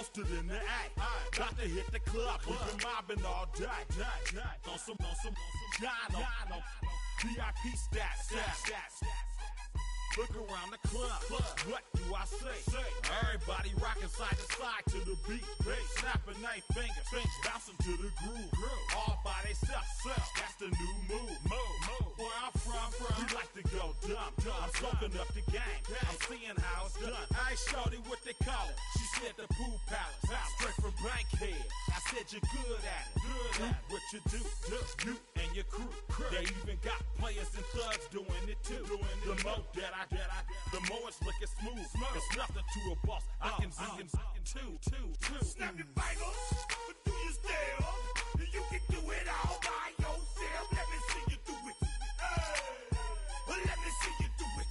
posted in the act. Got to hit the club, we've been mobbing all day. On some Jono, VIP stats. Look around the club, what do I say? Everybody rocking side to side to the beat. Snapping their fingers, bouncing to the groove. All by themselves, that's the new move. Where I'm from, we like to go dumb. I'm soaking up the game, I'm seeing how it's done. I ain't shorty what they call it. She said the pool palace, straight from Bankhead. I said you're good at it. Do what you do, you and your crew. They even got players and thugs doing it too. The more that I the more it's looking smooth. It's nothing to a boss. I can see him two. Snap your fingers, but do you still? You can do it all by yourself. Let me see you do it. Let me see you do it.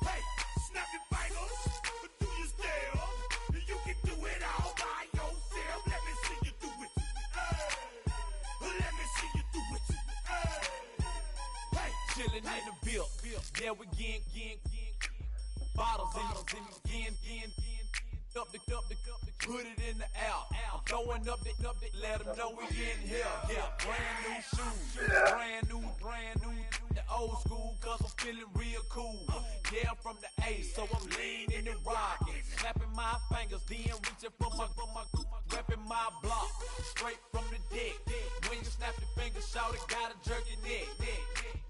Hey, snap your fingers, but do you still? You can do it all by yourself. Let me see you do it. Let me see you do it. Hey, chillin' in the bill. Yeah, we getting bottles in again. Up the put it in the air. I'm throwing up the, let them know we in here. Yeah, brand new shoes, brand new. The old school, cause I'm feeling real cool. Yeah, I'm from the A, so I'm leaning and rocking. Snapping my fingers, then reaching for my repping my block. Straight from the deck. When you snap your fingers, shout it, gotta jerk your neck.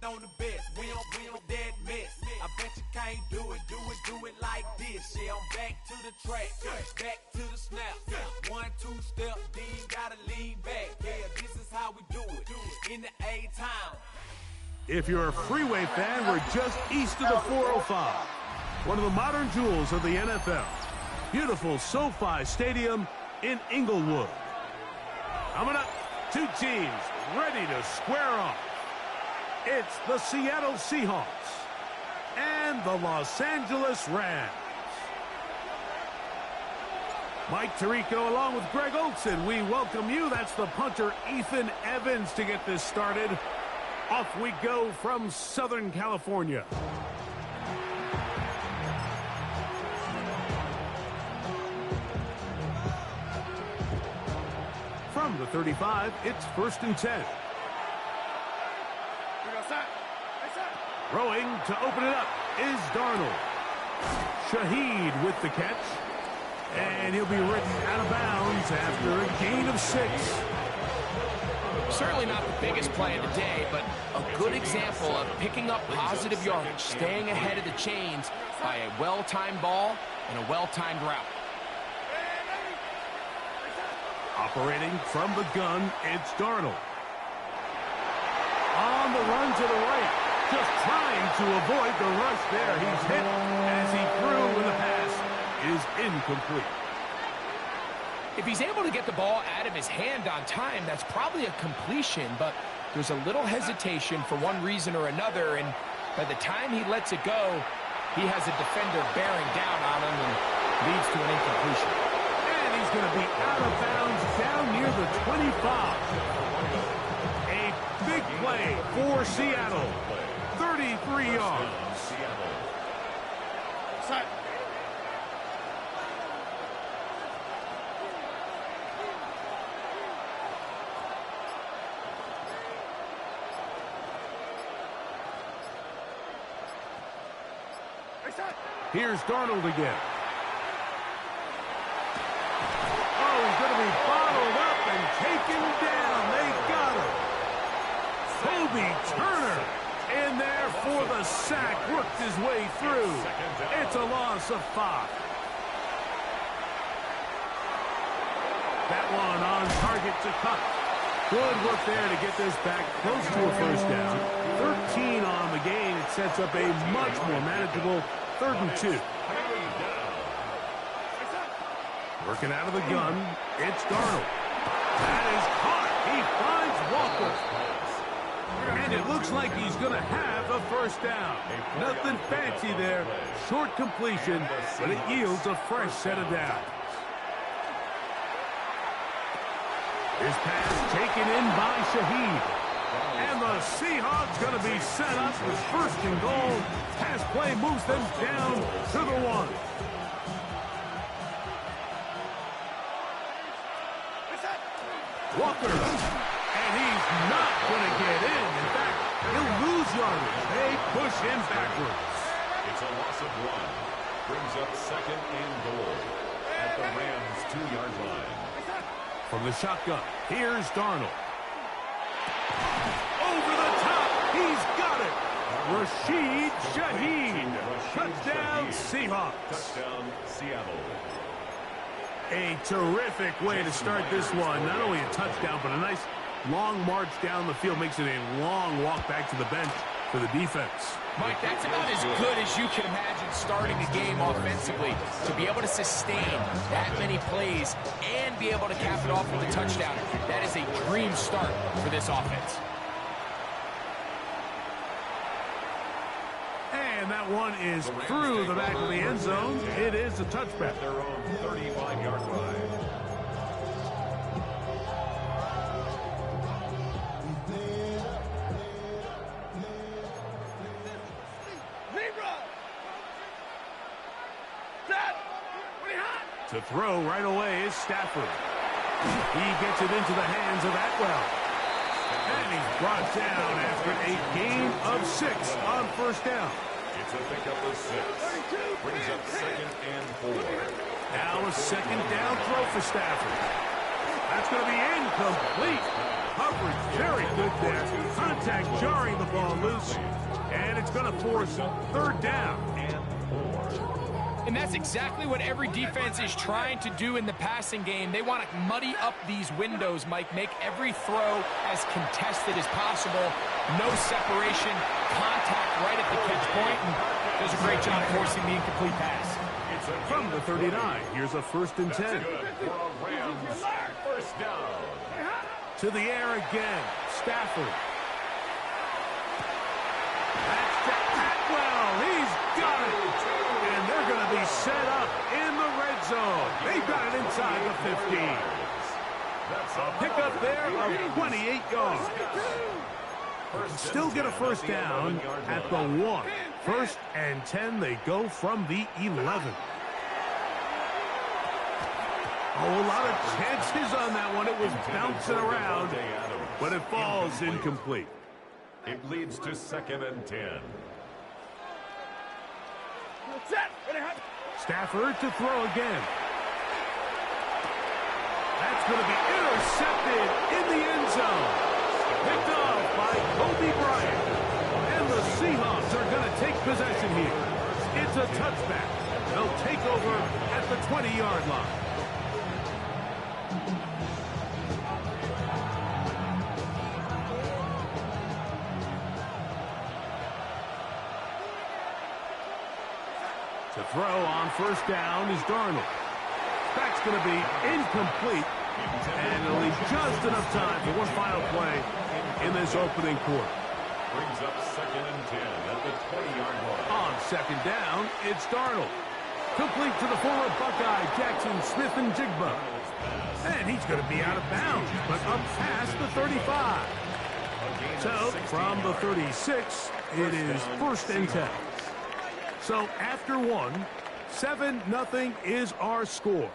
On the best, we don't dead mess. I bet you can't do it like this. Yeah, I'm back to the track, back to the snap. 1, 2 step, then you gotta lean back. Yeah, this is how we do it. In the A-time. If you're a Freeway fan, we're just east of the 405. One of the modern jewels of the NFL. Beautiful SoFi Stadium in Inglewood. Coming up, two teams ready to square off. It's the Seattle Seahawks and the Los Angeles Rams. Mike Tirico along with Greg Olson, we welcome you. That's the punter Ethan Evans to get this started. Off we go from Southern California. From the 35, it's 1st and 10. Throwing to open it up is Darnold. Shaheed with the catch. And he'll be written out of bounds after a gain of 6. Certainly not the biggest play of the day, but a good example of picking up positive yardage, staying ahead of the chains by a well-timed ball and a well-timed route. Operating from the gun, it's Darnold. On the run to the right, just trying to avoid the rush there. He's hit as he threw, and the pass is incomplete. If he's able to get the ball out of his hand on time, that's probably a completion, but there's a little hesitation for one reason or another, and by the time he lets it go, he has a defender bearing down on him and leads to an incompletion. And he's going to be out of bounds down near the 25. A big play for Seattle. 33 yards. Here's Darnold again. Oh, he's going to be bottled up and taken down. They got him. Kobe Turner in there for the sack. Worked his way through. It's a loss of 5. That one on target to Cup. Good work there to get this back close to a first down. 13 on the game. It sets up a much more manageable 3rd and 2. Working out of the gun, it's Darnold. That is caught. He finds Walker. And it looks like he's going to have a first down. Nothing fancy there. Short completion, but it yields a fresh set of downs. This pass taken in by Shaheed. And the Seahawks going to be set up with 1st and goal. Pass play moves them down to the 1. Walker. And he's not going to get in. In fact, he'll lose yardage. They push him backwards. It's a loss of 1. Brings up 2nd and goal at the Rams' 2-yard line. From the shotgun, here's Darnold. Over the top, he's got it. Rashid Shaheed. Touchdown, Seahawks. Touchdown, Seattle. A terrific way to start this one. Not only a touchdown, but a nice long march down the field. Makes it a long walk back to the bench for the defense. Mike, that's about as good as you can imagine starting a game offensively. To be able to sustain that many plays and be able to cap it off with a touchdown. That is a dream start for this offense. And that one is through the back of the end zone. It is a touchback. Their own 35-yard line. To throw right away is Stafford. He gets it into the hands of Atwell. And he's brought down after a gain of 6 on first down. It's a pickup of 6. Brings up 2nd and 4. Now a 2nd down throw for Stafford. That's going to be incomplete. Coverage very good there. Contact jarring the ball loose. And it's going to force 3rd down. And that's exactly what every defense is trying to do in the passing game. They want to muddy up these windows, Mike, make every throw as contested as possible. No separation, contact right at the catch point, and does a great job forcing the incomplete pass. From the 39, here's a 1st and 10. For a Rams first down. To the air again, Stafford. That's to Atwell. He's got it. And they're going to be set up in the red zone. They've got it inside the 15. A pickup there of 28 yards. Still get a first down at the 1. 1st and 10, they go from the 11. Oh, a lot of chances on that one. It was bouncing around, but it falls incomplete. It leads to 2nd and 10. Stafford to throw again. That's going to be intercepted in the end zone. Picked off by Kobe Bryant. And the Seahawks are going to take possession here. It's a touchback. They'll take over at the 20-yard line. To throw on first down is Darnold. That's going to be incomplete. And it'll leave just enough time for one final play in this opening quarter. Brings up 2nd and 10 at the 20-yard line. On 2nd down, it's Darnold. Complete to the former Buckeye, Jackson Smith-Njigba. And he's going to be out of bounds, but up past the 35. So, from the 36, it is 1st and 10. So, after 1, 7-0 is our score.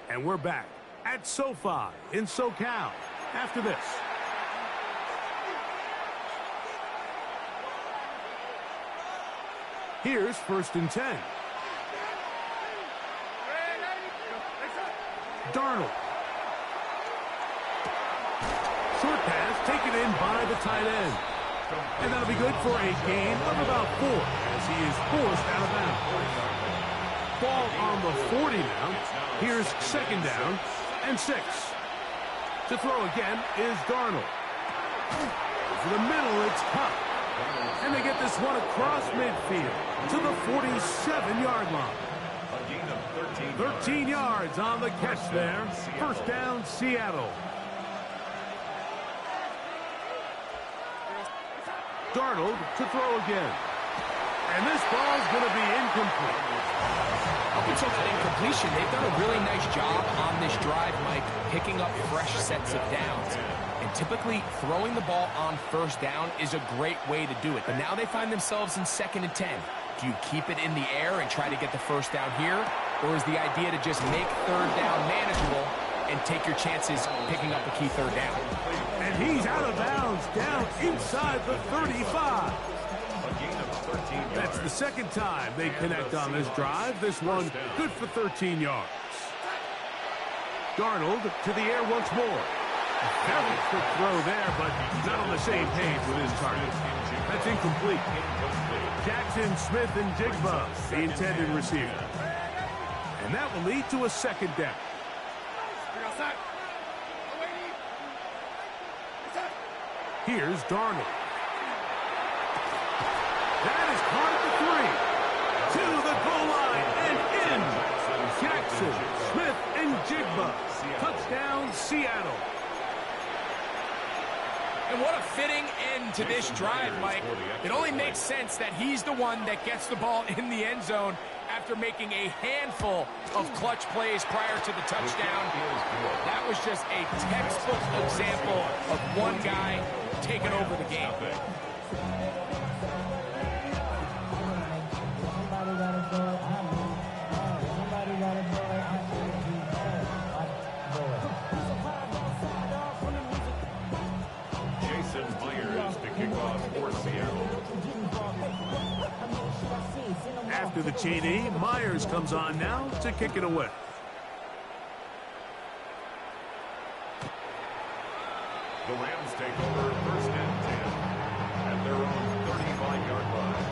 And we're back at SoFi in SoCal after this. Here's 1st and 10. Darnold. Short pass taken in by the tight end. And that'll be good for a gain of about 4 as he is forced out of bounds. Ball on the 40 now. Here's 2nd down and 6. To throw again is Darnold. Over the middle, it's Cup. And they get this one across midfield to the 47-yard line. 13 yards on the catch there. 1st down, Seattle. Darnold to throw again. And this ball's going to be incomplete. Up until that incompletion, they've done a really nice job on this drive, Mike, picking up fresh sets of downs. And typically, throwing the ball on first down is a great way to do it. But now they find themselves in 2nd and 10. Do you keep it in the air and try to get the first down here? Or is the idea to just make 3rd down manageable and take your chances picking up a key third down. And he's out of bounds, down inside the 35. That's the second time they connect on this drive. This one good for 13 yards. Darnold to the air once more. Very quick throw there, but not on the same page with his target. That's incomplete. Jackson, Smith, and Jigba, the intended receiver. And that will lead to a second down. Here's Darnold. That is caught at the 3. To the goal line and in. Jackson, Smith, and Jigba. Touchdown, Seattle. And what a fitting end to this drive, Mike. It only makes sense that he's the one that gets the ball in the end zone after making a handful of clutch plays prior to the touchdown. That was just a textbook example of one guy taking over the game. After the TD, Myers comes on now to kick it away. The Rams take over first and 10 at their own 35-yard line.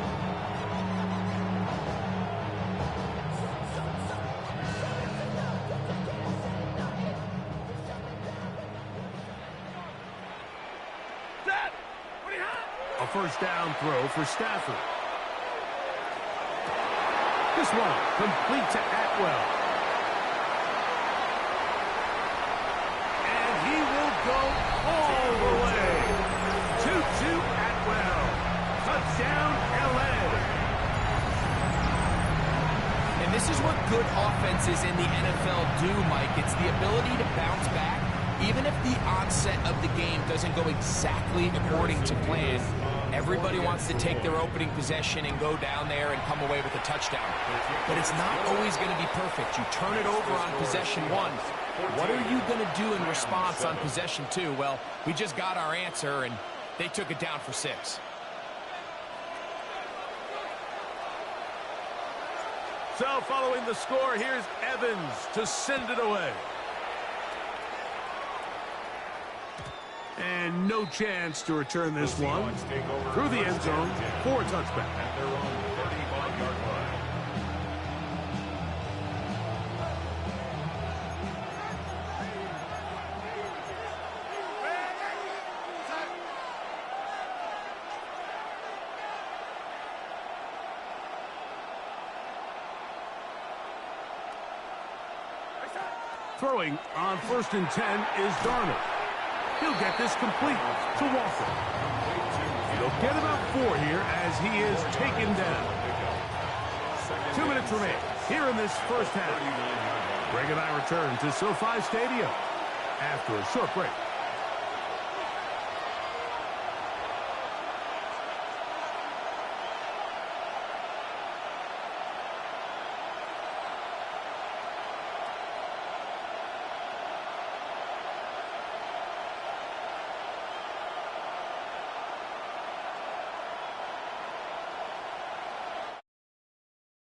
A first down throw for Stafford. This one complete to Atwell. And he will go all the way. 2-2 Atwell. Touchdown, LA. And this is what good offenses in the NFL do, Mike. It's the ability to bounce back, even if the onset of the game doesn't go exactly according to plan. Everybody wants to take their opening possession and go down there and come away with a touchdown. But it's not always going to be perfect. You turn it over on possession 1. What are you going to do in response on possession 2? Well, we just got our answer, and they took it down for 6. So following the score, here's Evans to send it away. And no chance to return this one through the end zone for a touchback. At their own 35-yard line. Throwing on first and 10 is Darnold. He'll get this complete to Walker. He'll get about 4 here as he is taken down. 2 minutes remain here in this first half. Greg and I return to SoFi Stadium after a short break.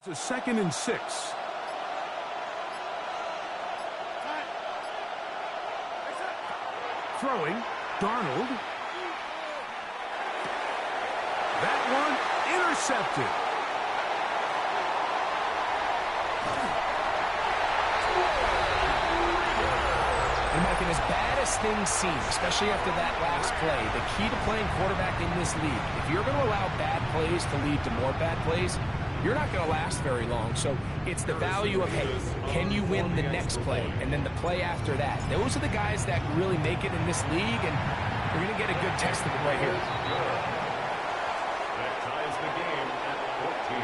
It's a 2nd and 6. Throwing, Darnold. That one intercepted. And Mike, as bad as things seem, especially after that last play, the key to playing quarterback in this league, if you're going to allow bad plays to lead to more bad plays, you're not going to last very long. So it's the value of, hey, can you win the next play and then the play after that? Those are the guys that really make it in this league, and we're going to get a good test of it right here. That ties the game at 14.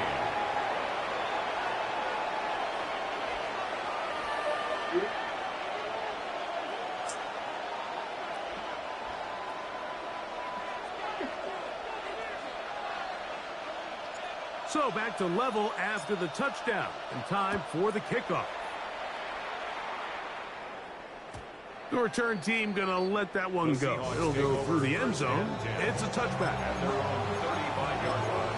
So back to level after the touchdown, and time for the kickoff. The return team going to let that one go. It'll go through the end zone. It's a touchback. At their own 35-yard line.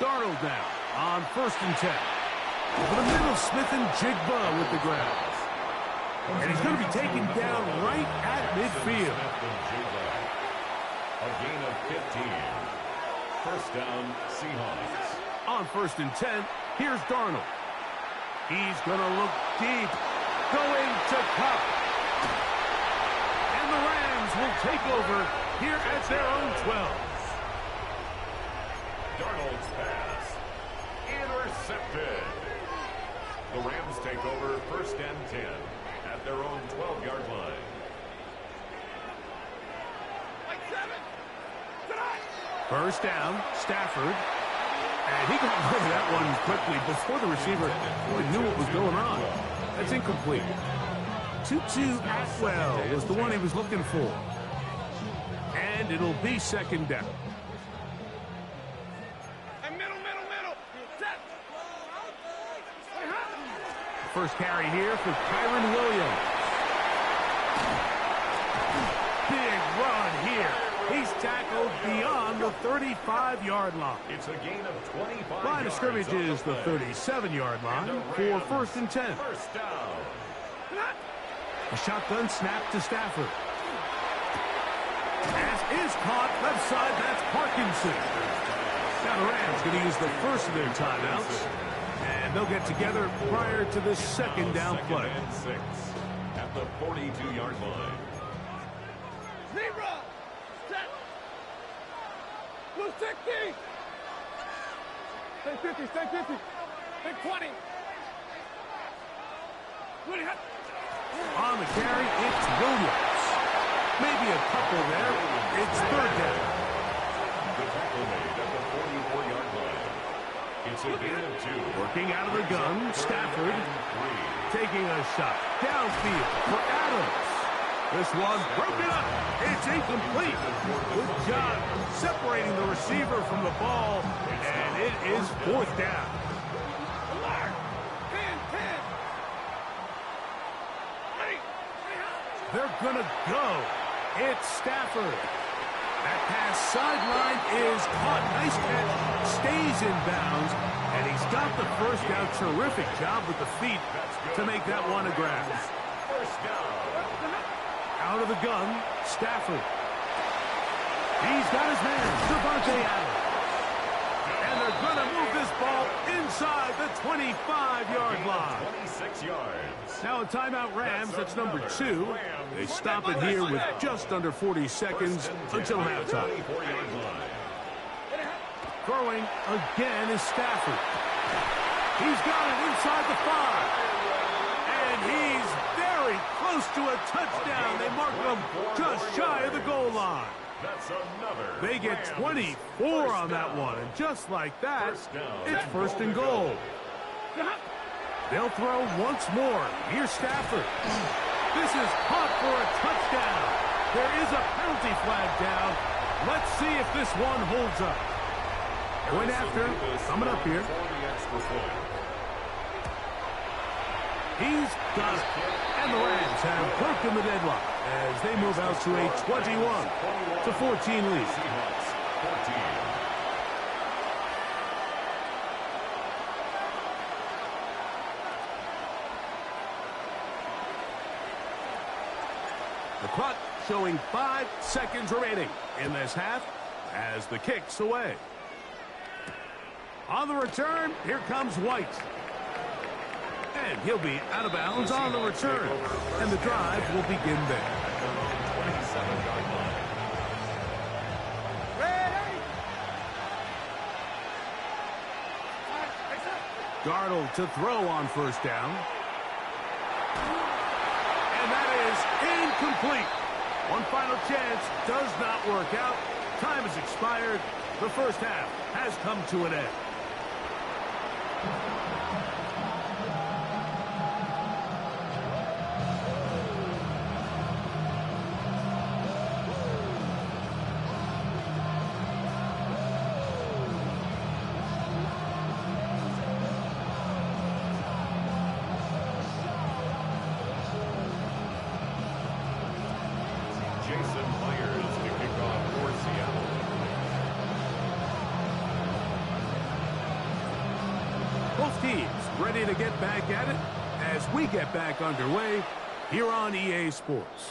Darnold now on 1st and 10. Over the middle, Smith and Jigba with the grab. And he's going to be taken down right at midfield. A gain of 15. First down, Seahawks. On 1st and 10, here's Darnold. He's going to look deep. Going to Cup. And the Rams will take over here at their own 12. Darnold's pass. Intercepted. The Rams take over 1st and 10 at their own 12-yard line. First down, Stafford. And he got rid of that one quickly before the receiver really knew what was going on. That's incomplete. Tutu Atwell was the one he was looking for. And it'll be 2nd down. First carry here for Kyron Williams. Big run here. He's tackled beyond the 35-yard line. It's a gain of 25 Line of scrimmage is the 37-yard line for 1st and 10. First down. A shotgun snap to Stafford. Pass is caught left side. That's Parkinson. Now the Rams going to use the first of their timeouts. And they'll get together prior to the 2nd down play. 2nd and 6 at the 42-yard line. Zebra! Set! Blue 60! Stay 50, stay 50. Stay 20. On the carry, it's Williams. Maybe a couple there. It's 3rd down. The tackle made at the 44-yard line. It's a gain of 2. Working out of the gun, Stafford taking a shot downfield for Adams. This one broken up. It's incomplete. Good job separating the receiver from the ball, and it is 4th down. They're going to go. It's Stafford. That pass sideline is caught. Nice catch. Stays in bounds. And he's got the first down. Terrific job with the feet to make that one a grab. First down. Out of the gun, Stafford. He's got his man, Devontae Adams. And they're going to move this ball inside the 25-yard line. 26 yards. Now a timeout Rams, that's number 2. They stop it here with just under 40 seconds until halftime. Throwing again is Stafford. He's got it inside the 5. And he's very close to a touchdown. They mark him just shy of the goal line. That's another. They get 24 on that one. And just like that, it's 1st and goal. They'll throw once more. Here's Stafford. This is caught for a touchdown. There is a penalty flag down. Let's see if this one holds up. Point after, coming up here. He's got it. And the Rams have broken the deadlock as they move out to a 21-14 lead. The clock showing 5 seconds remaining in this half as the kick's away. On the return, here comes White. And he'll be out of bounds on the return. And the drive will begin there. Darnold to throw on 1st down. And that is incomplete. One final chance does not work out. time has expired. The first half has come to an end. Both teams ready to get back at it as we get back underway here on EA Sports.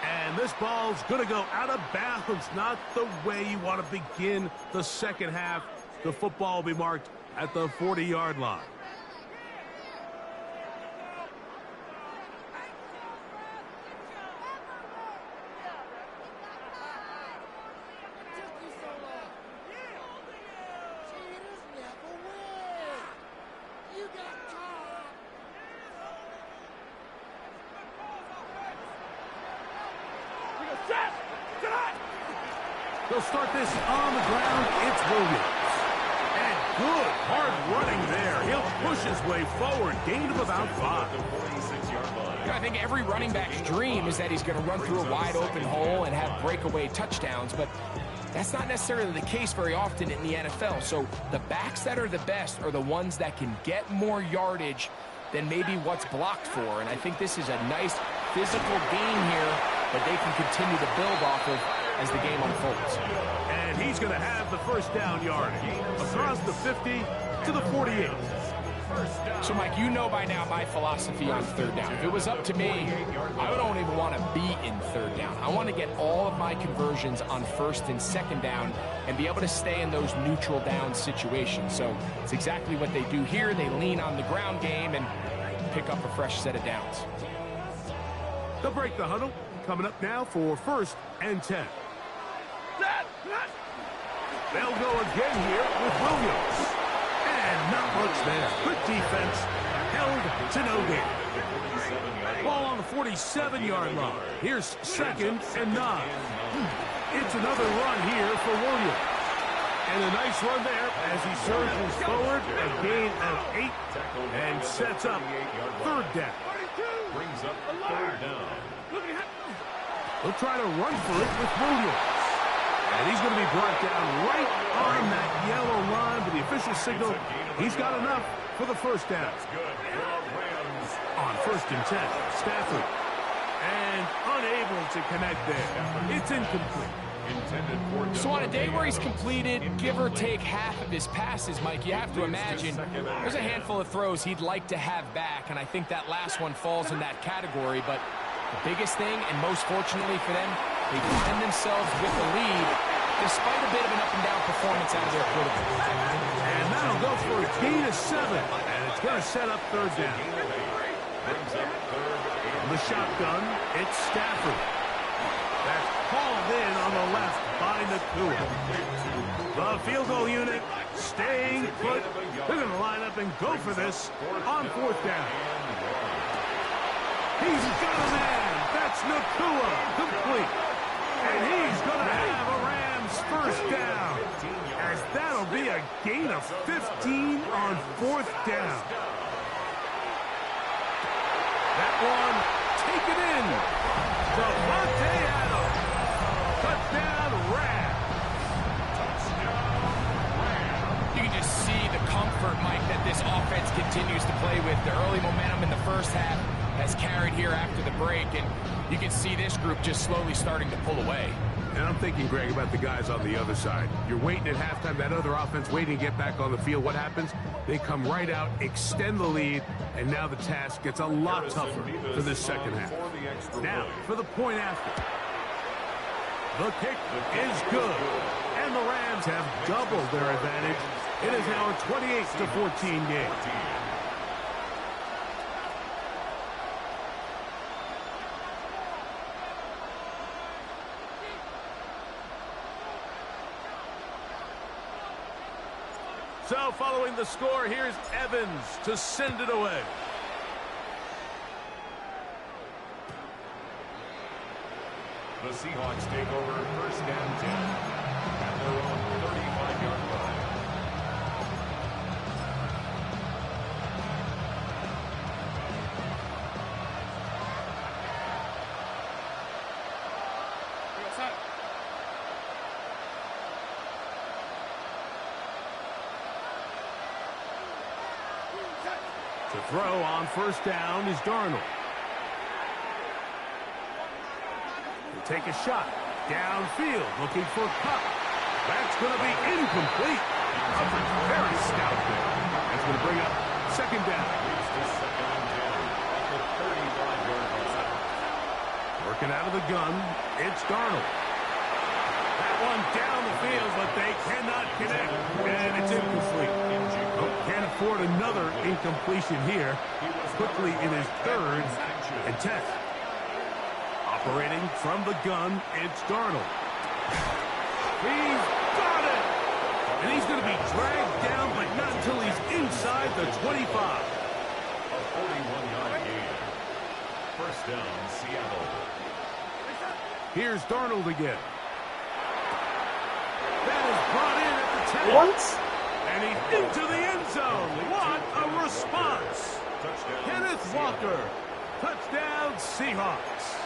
And this ball's going to go out of bounds, not the way you want to begin the second half. The football will be marked at the 40-yard line. They'll start this on the ground. It's Williams. And good hard running there. He'll push his way forward. Gain of about 5. I think every running back's dream is that he's going to run through a wide open hole and have breakaway touchdowns, but that's not necessarily the case very often in the NFL. So the backs that are the best are the ones that can get more yardage than maybe what's blocked for. And I think this is a nice physical gain here that they can continue to build off of as the game unfolds. And he's going to have the first down yardage across the 50 to the 48. So, Mike, you know by now my philosophy on third down. If it was up to me, I don't even want to be in third down. I want to get all of my conversions on first and second down and be able to stay in those neutral down situations. So it's exactly what they do here. They lean on the ground game and pick up a fresh set of downs. They'll break the huddle. Coming up now for 1st and 10. They'll go again here with Williams. And not much there. Good defense. Held to no gain. Ball on the 47-yard line. Here's 2nd and 9. It's another run here for Williams. And a nice run there as he surges forward. A gain of 8 and sets up 3rd down. Brings up 3rd down. They'll try to run for it with Williams. And he's going to be brought down right on that yellow line. But the official signal, he's got enough for the first down. On 1st and 10, Stafford. And unable to connect there. It's incomplete. So on a day where he's completed, give or take half of his passes, Mike, you have to imagine there's a handful of throws he'd like to have back. And I think that last one falls in that category. But the biggest thing, and most fortunately for them, they find themselves with the lead despite a bit of an up-and-down performance out of their quarterback. And that'll go for a gain of 7. And it's going to set up 3rd down. The shotgun, it's Stafford. That's called in on the left by Nakua. The field goal unit staying put. They're going to line up and go for this on 4th down. He's got a man. That's Nakua. Complete. And he's going to have a Rams first down. As that'll be a gain of 15 on 4th down. That one taken in. Devontae Adams. Touchdown Rams. You can just see the comfort, Mike, that this offense continues to play with. The early momentum in the first half has carried here after the break, and you can see this group just slowly starting to pull away. And I'm thinking, Greg, about the guys on the other side. You're waiting at halftime, that other offense waiting to get back on the field. What happens? They come right out, extend the lead, and now the task gets a lot tougher for this second half. Now, for the point after. The kick is good, and the Rams have doubled their advantage. It is now a 28-14 game. So following the score, here's Evans to send it away. The Seahawks take over 1st and 10. their own 35-yard line. To throw on first down is Darnold. He'll take a shot. Downfield, looking for Cup. That's going to be incomplete. Coverage very stout there. That's going to bring up second down. Working out of the gun, it's Darnold. That one down the field, but they cannot connect. And it's incomplete. Can't afford another incompletion here. Quickly in his third and 10th. Operating from the gun, it's Darnold. He's got it! And he's going to be dragged down, but not until he's inside the 25. A 41-yard gain. First down, Seattle. Here's Darnold again. That is brought in at the 10. What? And he's into the end zone. What a response! Touchdown, Kenneth Seattle. Walker. Touchdown, Seahawks.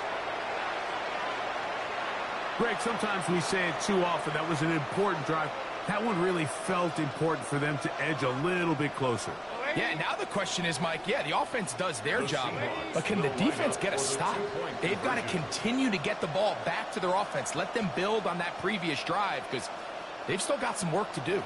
Greg, sometimes we say it too often. That was an important drive. That one really felt important for them to edge a little bit closer. Yeah, now the question is, Mike, yeah, the offense does their job, but can the defense get a stop? They've got to continue to get the ball back to their offense. Let them build on that previous drive because they've still got some work to do.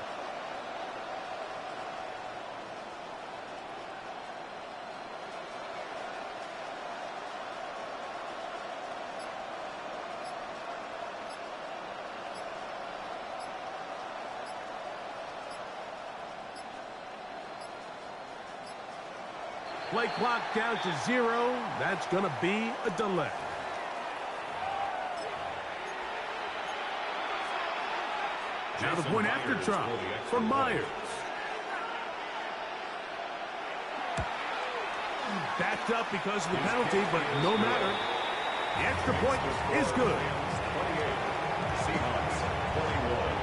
Play clock down to 0. That's going to be a delay. Now the point after try for Myers. Backed up because of the penalty, but no matter. The extra point is good. 28. Seahawks, 21.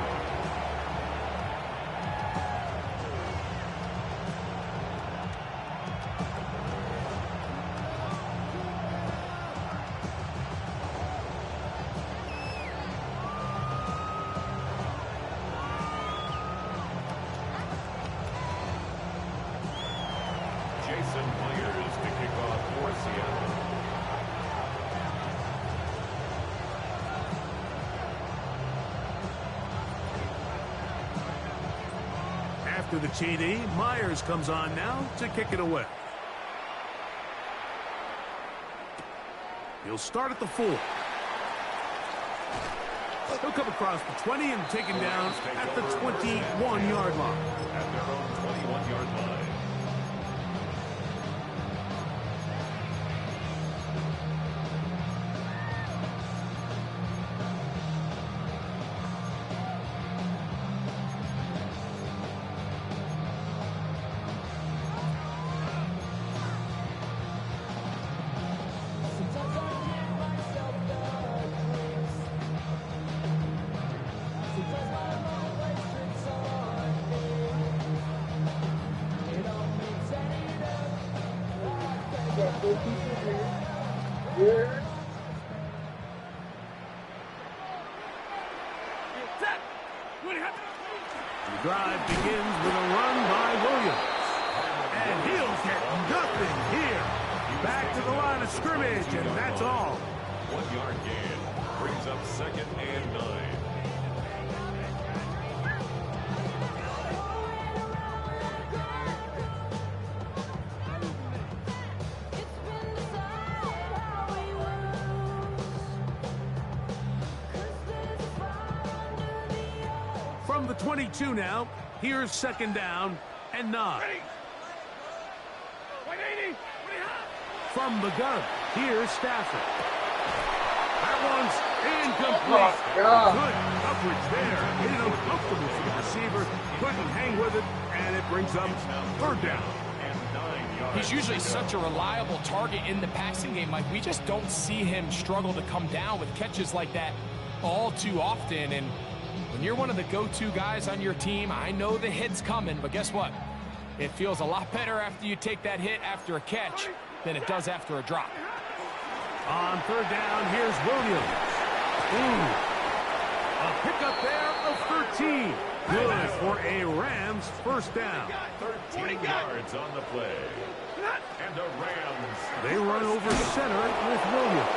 After the TD, Myers comes on now to kick it away. He'll start at the 4. He'll come across the 20 and taken down at the 21-yard line. At their own 21-yard line. The drive begins with a run by Williams. And he'll get nothing here. Back to the line of scrimmage, and that's all. 1-yard gain. Brings up 2nd and 9. From the 22 now, here's 2nd down and 9. From the gun, here's Stafford. That one's incomplete. Good coverage there. Made it uncomfortable for the receiver. Couldn't hang with it, and it brings up 3rd down. He's usually such a reliable target in the passing game, Mike. We just don't see him struggle to come down with catches like that all too often. And When you're one of the go-to guys on your team, I know the hit's coming, but guess what? It feels a lot better after you take that hit after a catch than it does after a drop. On third down, here's Williams. Ooh. A pickup there of 13. Good for a Rams first down. 13 yards on the play. And the Rams. They run over center with Williams.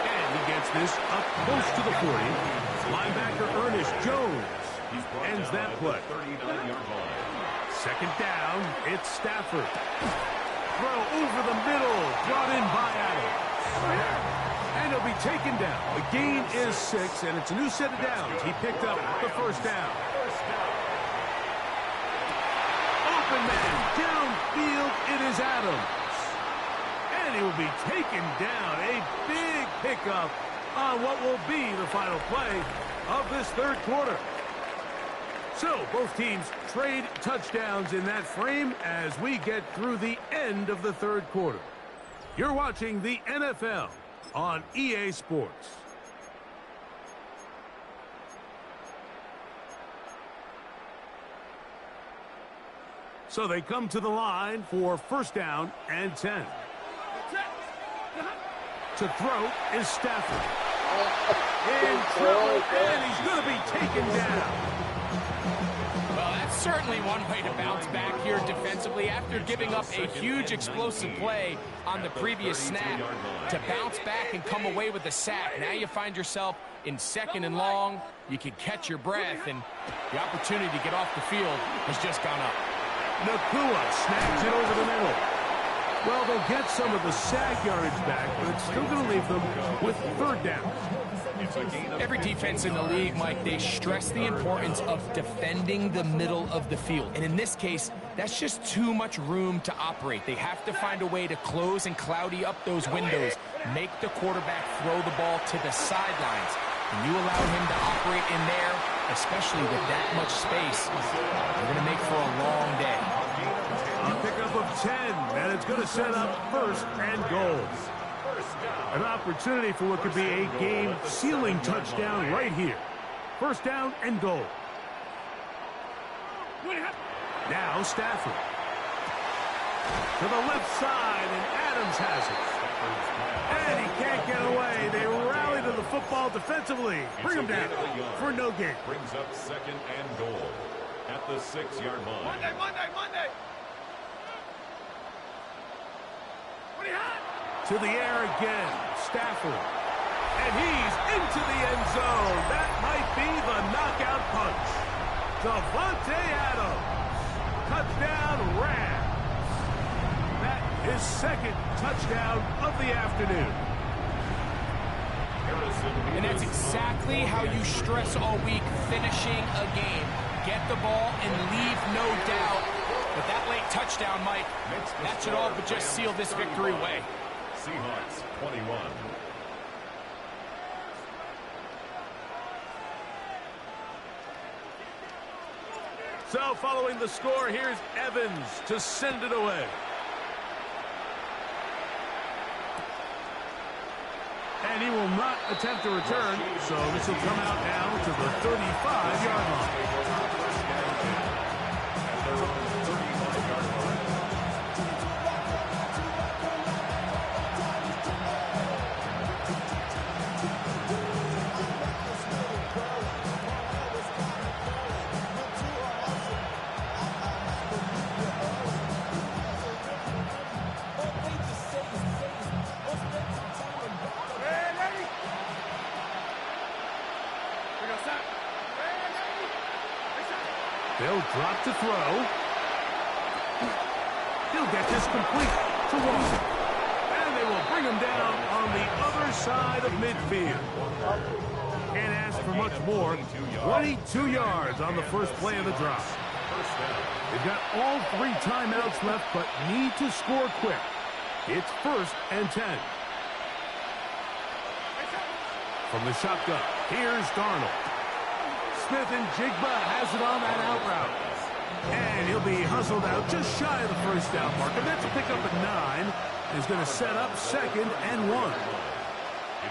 And he gets this up close to the 40. Linebacker Ernest Jones ends that play. 39-yard line. Second down, it's Stafford. Throw over the middle, brought in by Adams. And he'll be taken down. The gain is 6, and it's a new set of downs. He picked up the first down. Open man, downfield, it is Adams. And he will be taken down. A big pickup on what will be the final play of this third quarter. So, both teams trade touchdowns in that frame as we get through the end of the third quarter. You're watching the NFL on EA Sports. So they come to the line for first down and 10. To throw is Stafford. In trouble, and he's going to be taken down. Well, that's certainly one way to bounce back here defensively after giving up a huge explosive play on the previous snap. To bounce back and come away with a sack. Now you find yourself in second and long. You can catch your breath, and the opportunity to get off the field has just gone up. Nakua snags it over the middle. Well, they'll get some of the sag yardage back, but it's still going to leave them with third down. Every defense in the league, Mike, they stress the importance of defending the middle of the field. And in this case, that's just too much room to operate. They have to find a way to close and cloudy up those windows, make the quarterback throw the ball to the sidelines. And you allow him to operate in there, especially with that much space, you're going to make for a long day. A pickup of 10, and it's going to set up first and goal. An opportunity for what could be a game-sealing touchdown right here. First down and goal. Now Stafford. To the left side, and Adams has it. And he can't get away. They rally to the football defensively. Bring him down for no gain. Brings up second and goal at the 6-yard line. Monday. To the air again, Stafford. And he's into the end zone. That might be the knockout punch. Davante Adams. Touchdown Rams. That is second touchdown of the afternoon. And that's exactly how you stress all week, finishing a game. Get the ball and leave no doubt. But that late touchdown, Mike, that should all but just seal this victory away. Seahawks 21. So following the score, here's Evans to send it away. And he will not attempt to return, so this will come out now to the 35-yard line. They'll drop to throw. He'll get this complete to Walker. And they will bring him down on the other side of midfield. Can't ask for much more. 22 yards on the first play of the drop. They've got all 3 timeouts left, but need to score quick. It's first and 10. From the shotgun, here's Darnold. Smith and Jigba has it on that out route. And he'll be hustled out just shy of the first down mark. And that's a pickup at 9. He's going to set up second and 1.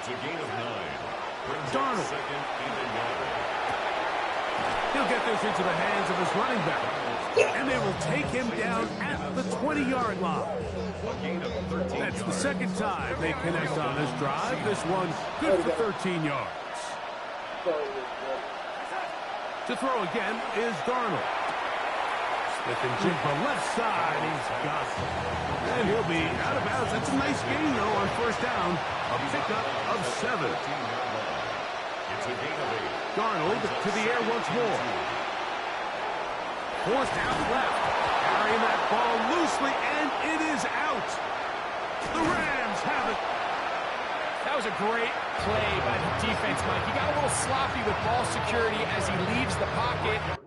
It's a gain of 9. Brings Darnold. second and 1. He'll get this into the hands of his running back. And they will take him down at the 20-yard line. That's the second time they connect on this drive. This one good for 13 yards. To throw again is Darnold. Smith and Jig the left side. He's got it. And he'll be out of bounds. That's a nice gain, though, on first down. A pickup of 7. Darnold to the air once more. Forced out left. Carrying that ball loosely, and it is out. The Rams have it. That was a great play by the defense, Mike. He got a little sloppy with ball security as he leaves the pocket.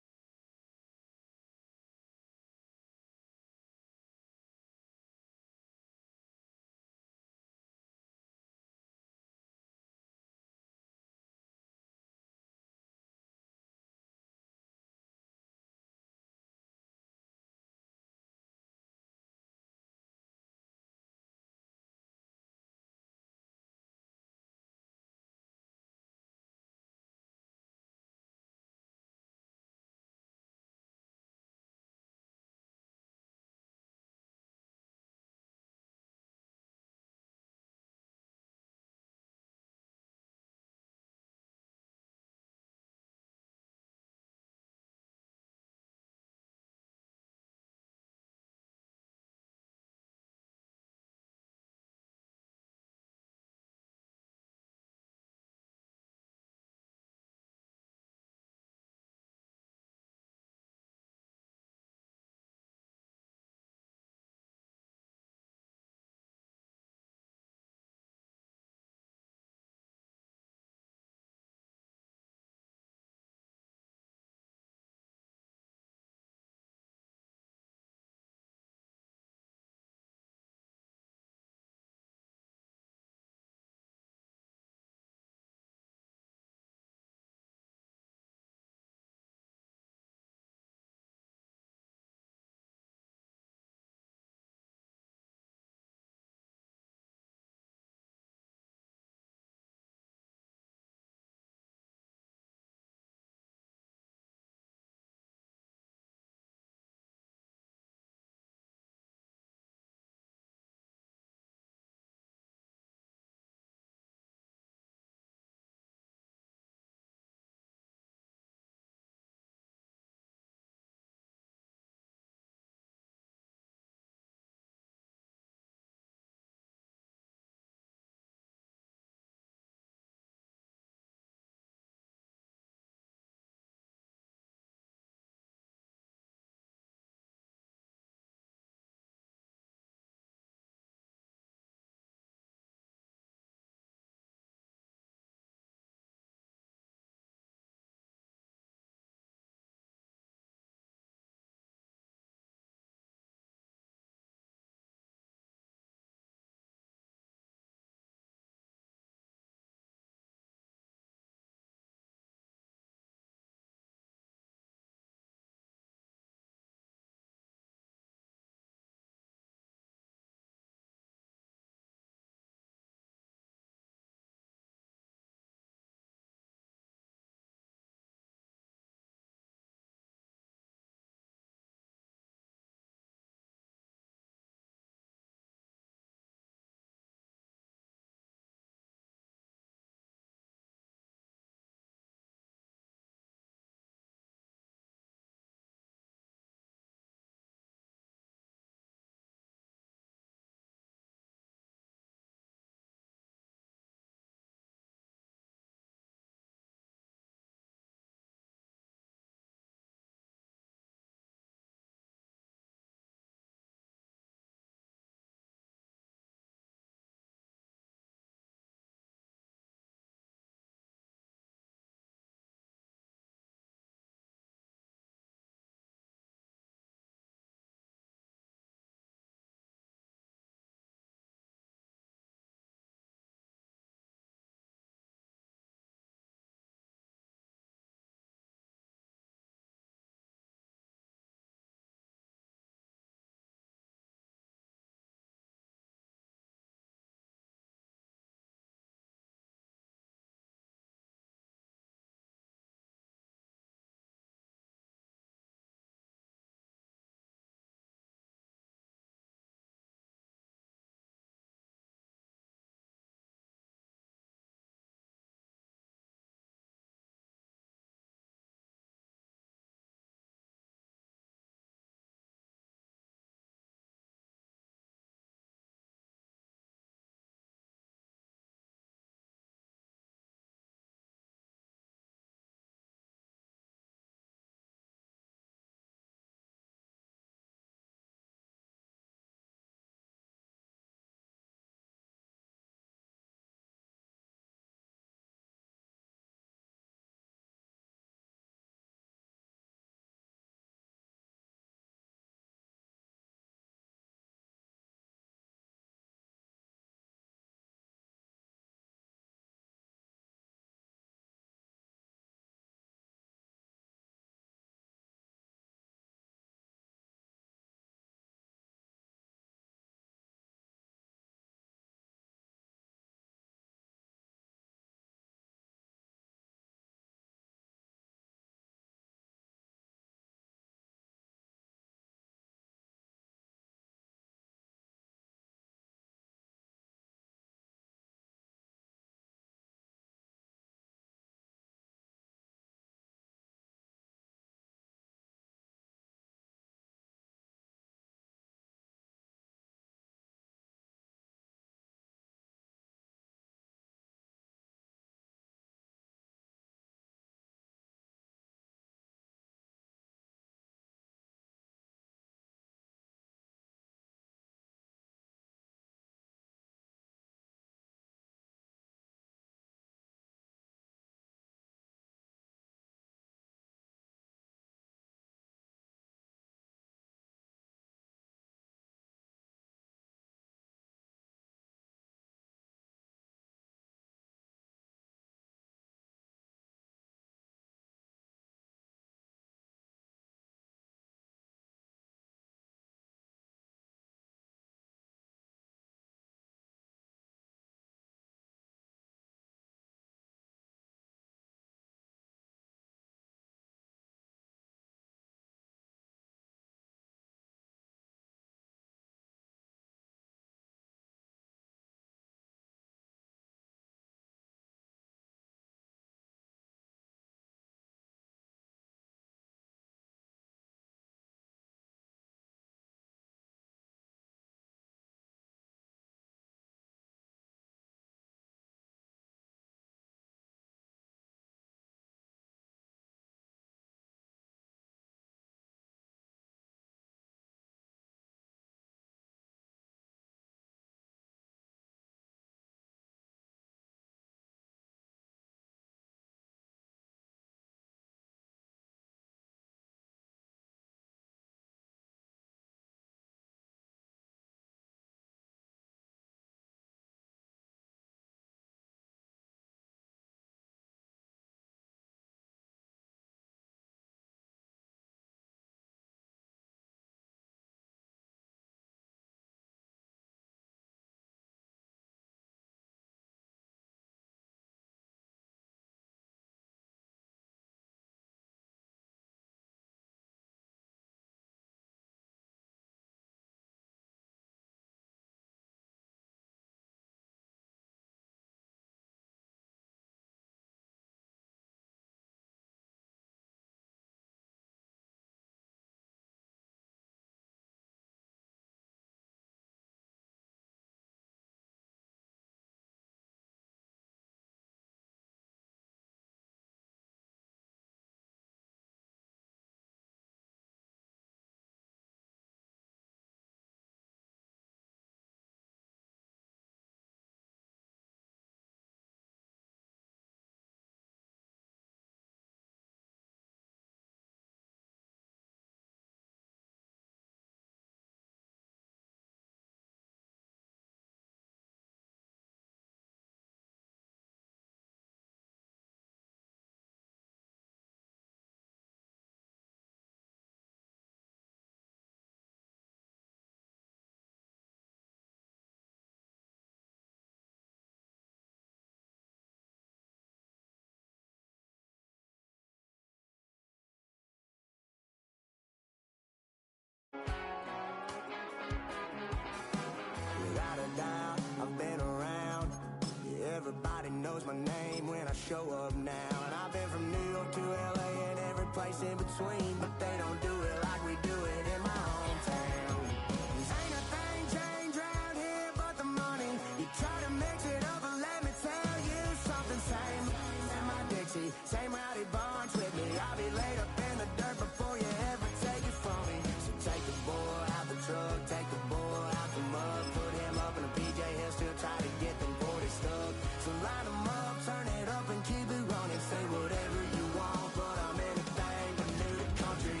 knows my name when I show up now. And I've been from New York to LA and every place in between, but they don't do it like we do it in my hometown. Ain't a thing changed around here but the money. You try to mix it up, but let me tell you something. Same in my Dixie, same rowdy bunch with me. I'll be laid up in the dirt before you ever take it from me. So take the boy out the truck, take the boy out the mud, put him up in a PJ, he'll still try to get them 40 stuck. So line them up, turn it up and keep it running. Say whatever you want, but I'm anything but new to country.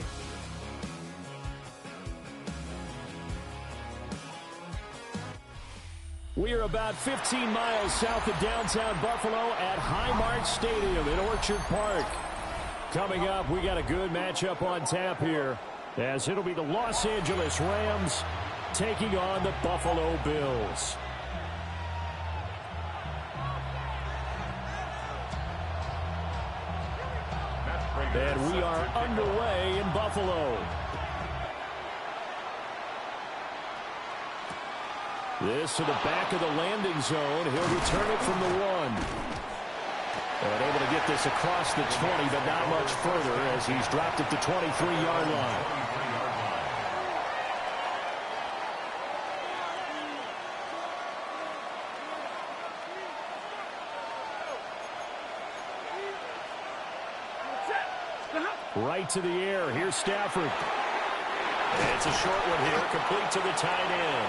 We are about 15 miles south of downtown Buffalo at Highmark Stadium in Orchard Park. Coming up, we got a good matchup on tap here, as it'll be the Los Angeles Rams taking on the Buffalo Bills. And we are underway in Buffalo. This to the back of the landing zone. He'll return it from the 1. And able to get this across the 20, but not much further as he's dropped at the 23-yard line. Right to the air. Here's Stafford. It's a short one here, complete to the tight end.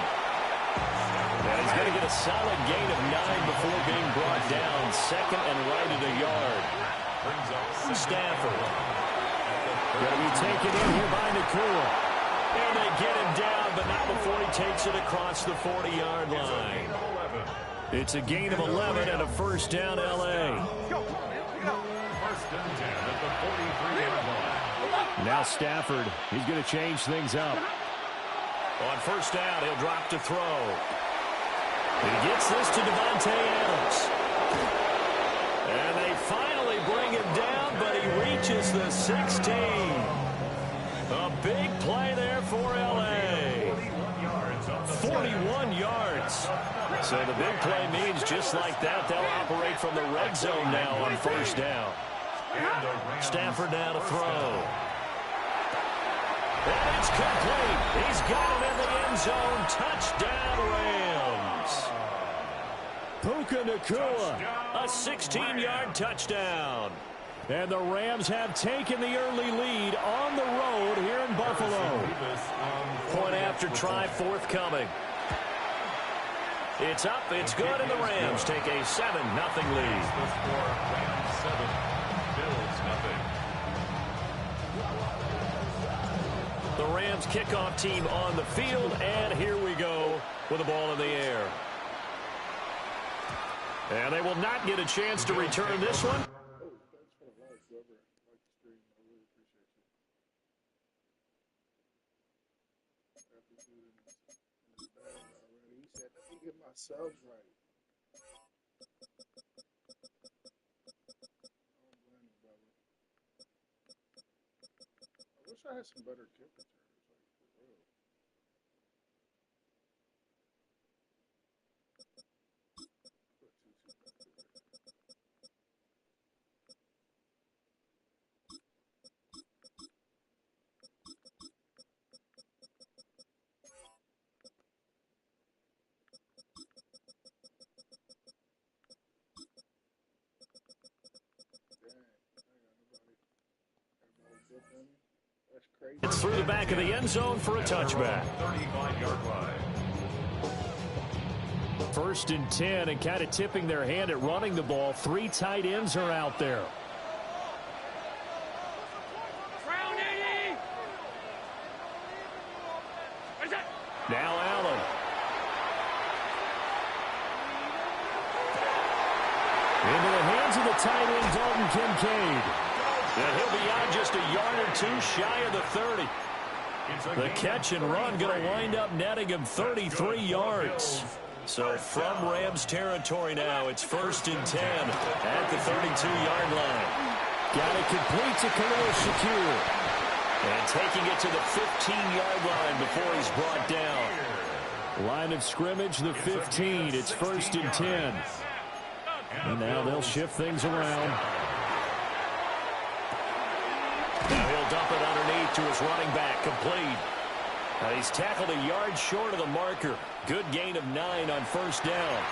And he's going to get a solid gain of 9 before being brought down. Second and right at a yard. Stafford. Going to be taken in here by Nakua. And they get him down, but not before he takes it across the 40-yard line. It's a gain of 11 and a first down, L.A. First and 10 at the 43-yard line. Now Stafford, he's going to change things up. On first down, he'll drop to throw. He gets this to Devontae Adams. And they finally bring him down, but he reaches the 16. A big play there for L.A. 41 yards. So the big play means just like that, they'll operate from the red zone now on first down. Stafford now to throw. And it's complete. He's got it in the end zone. Touchdown, Rams. Puka Nakua, a 16-yard touchdown. And the Rams have taken the early lead on the road here in Buffalo. Point after try forthcoming. It's up, it's good, and the Rams take a 7-0 lead. Rams 7, Bills 0. The Rams kickoff team on the field, and here we go with the ball in the air. And they will not get a chance to return this one. Subs right. I wish I had some better kick returners, like for real. Put two back there. It's through the back of the end zone for a touchback. 35-yard line. First and 10, and kind of tipping their hand at running the ball. 3 tight ends are out there. Now Allen. Into the hands of the tight end, Dalton Kincaid. And he'll be out just a yard or two shy of the 30. The catch and run going to wind up netting him 33 yards. So from Rams territory now, it's first and 10 at the 32-yard line. Got it complete to Khalil Shakir. And taking it to the 15-yard line before he's brought down. Line of scrimmage, the 15. It's first and 10. And now they'll shift things around. Now he'll dump it underneath to his running back, complete. He's tackled a yard short of the marker. Good gain of 9 on first down.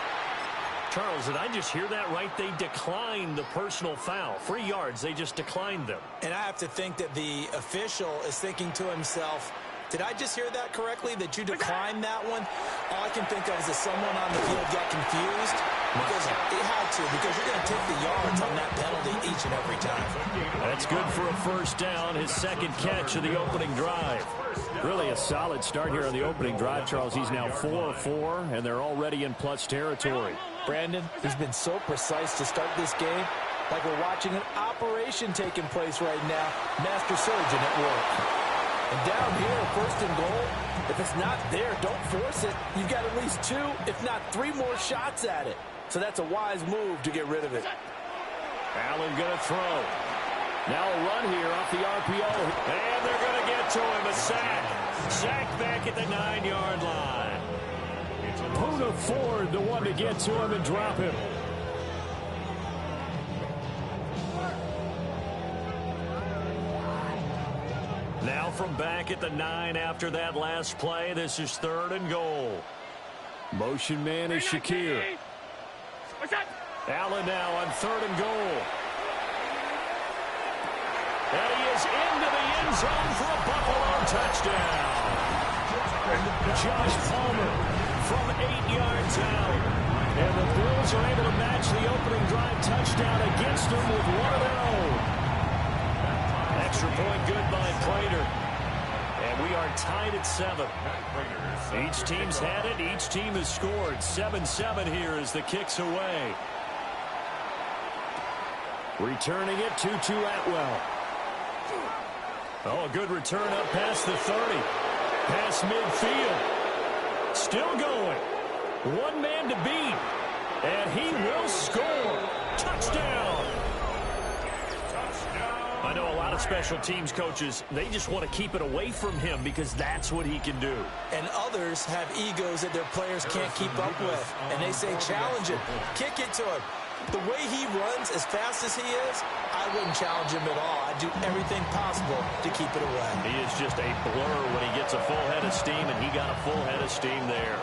Charles, did I just hear that right? They declined the personal foul. 3 yards, they just declined them. And I have to think that the official is thinking to himself, did I just hear that correctly, that you declined that one? All I can think of is that someone on the field got confused because he had to, because you're going to take the yards on that penalty each and every time. That's good for a first down, his second catch of the opening drive. Really a solid start here on the opening drive, Charles. He's now 4-4, and they're already in plus territory. Brandon, he's been so precise to start this game, like we're watching an operation taking place right now. Master surgeon at work. And down here, first and goal, if it's not there, don't force it. You've got at least 2, if not 3 more shots at it. So that's a wise move to get rid of it. Allen going to throw. Now a run here off the RPO. And they're going to get to him. A sack. Sack back at the 9-yard line. Poona Ford, the one to get to him and drop him. Now from back at the 9 after that last play, this is 3rd and goal. Motion man is Shakir. Allen now on 3rd and goal. And he is into the end zone for a Buffalo touchdown. Josh Palmer from 8 yards out. And the Bills are able to match the opening drive touchdown against them with one of their own. Extra point good by Prater. And we are tied at 7. Each team's had it. Each team has scored. 7-7 here as the kick's away. Returning it, Tutu Atwell. Oh, a good return up past the 30. Past midfield. Still going. One man to beat. And he will score. Touchdown. I know a lot of special teams coaches, they just want to keep it away from him because that's what he can do. And others have egos that their players can't keep up with. And they say, challenge him. Kick it to him. The way he runs as fast as he is, I wouldn't challenge him at all. I'd do everything possible to keep it away. He is just a blur when he gets a full head of steam, and he got a full head of steam there.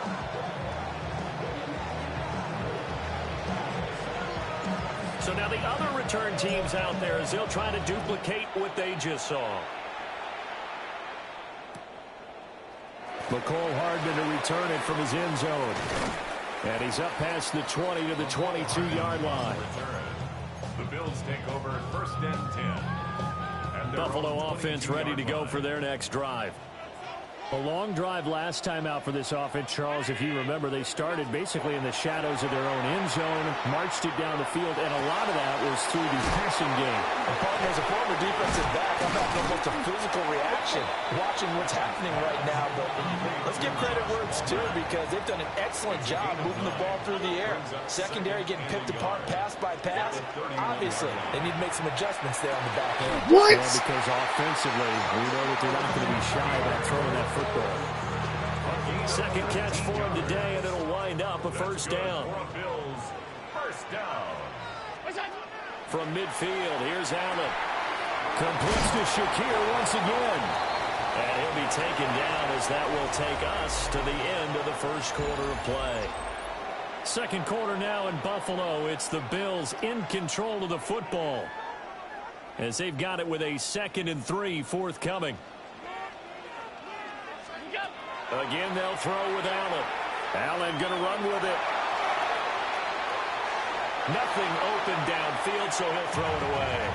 So now the other return teams out there as they'll try to duplicate what they just saw. McCole Hardman to return it from his end zone. And he's up past the 20 to the 22-yard line. The Bills take over 1st and 10. Buffalo offense ready to go for their next drive. A long drive last time out for this offense, Charles. If you remember, they started basically in the shadows of their own end zone, marched it down the field, and a lot of that was through the passing game. As a former defensive back, I'm having almost a physical reaction watching what's happening right now. But let's give credit where it's due because they've done an excellent job moving the ball through the air. Secondary getting picked apart pass by pass. Obviously, they need to make some adjustments there on the back end. What? Yeah, because offensively, we know that they're not going to be shy about throwing that football. Second catch for him today, and it'll wind up a first down. From midfield, here's Allen. Completes to Shakir once again. And he'll be taken down as that will take us to the end of the first quarter of play. Second quarter now in Buffalo. It's the Bills in control of the football as they've got it with a 2nd and 3 forthcoming. Again, they'll throw with Allen. Allen going to run with it. Nothing open downfield, so he'll throw it away.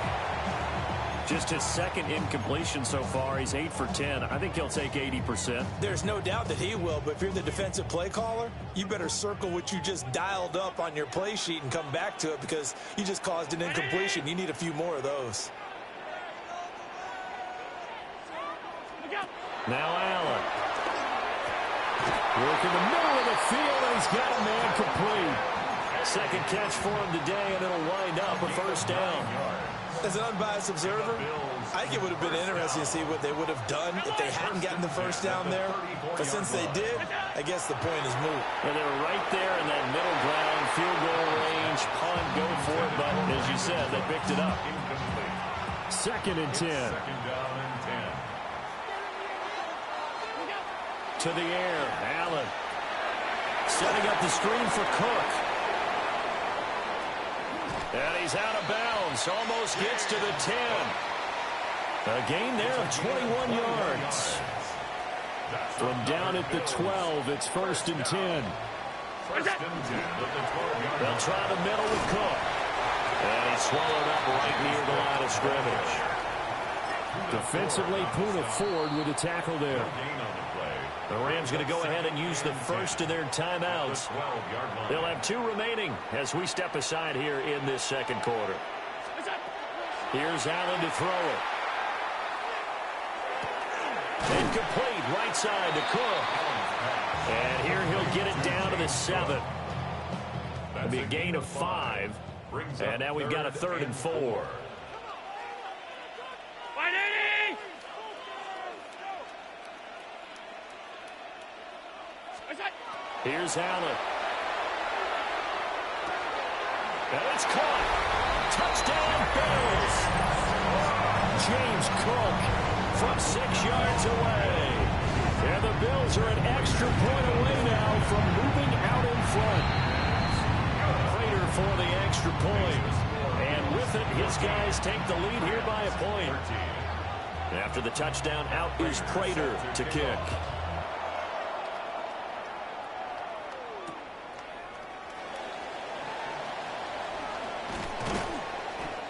Just his 2nd incompletion so far. He's 8 for 10. I think he'll take 80%. There's no doubt that he will, but if you're the defensive play caller, you better circle what you just dialed up on your play sheet and come back to it because you just caused an incompletion. You need a few more of those. Now Allen. Work in the middle of the field, and he's got a man complete. Second catch for him today, and it'll wind up a first down. As an unbiased observer, I think it would have been interesting to see what they would have done if they hadn't gotten the first down there. But since they did, I guess the point is moot. And they're right there in that middle ground field goal range long-range punt, go for it, but as you said, they picked it up. Second and 10. Second down and 10. To the air, Allen. Setting up the screen for Cook. And he's out of bounds. Almost gets to the 10. A gain there of 21 yards. From down at the 12, it's first and 10. First and 10 at the 12-yard line. They'll try the middle with Cook. And he's swallowed up right near the line of scrimmage. Defensively, Puna Ford with a tackle there. The Rams going to go ahead and use the first of their timeouts. They'll have 2 remaining as we step aside here in this second quarter. Here's Allen to throw it. Incomplete, right side to Cook. And here he'll get it down to the 7. It'll be a gain of 5. And now we've got a 3rd and 4. Here's Allen. And it's caught. Touchdown, Bills. James Cook from 6 yards away. And the Bills are an extra point away now from moving out in front. Prater for the extra point. And with it, his guys take the lead here by a point. After the touchdown, out is Prater to kick.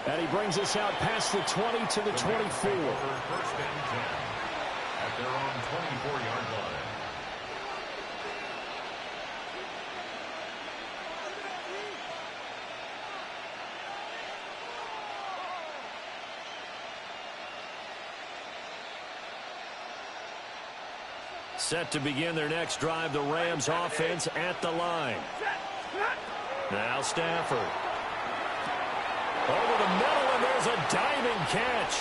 And he brings us out past the 20 to the 24. First and 10 at their own 24-yard line. Set to begin their next drive, the Rams offense at the line. Now Stafford. Over the middle, and there's a diving catch.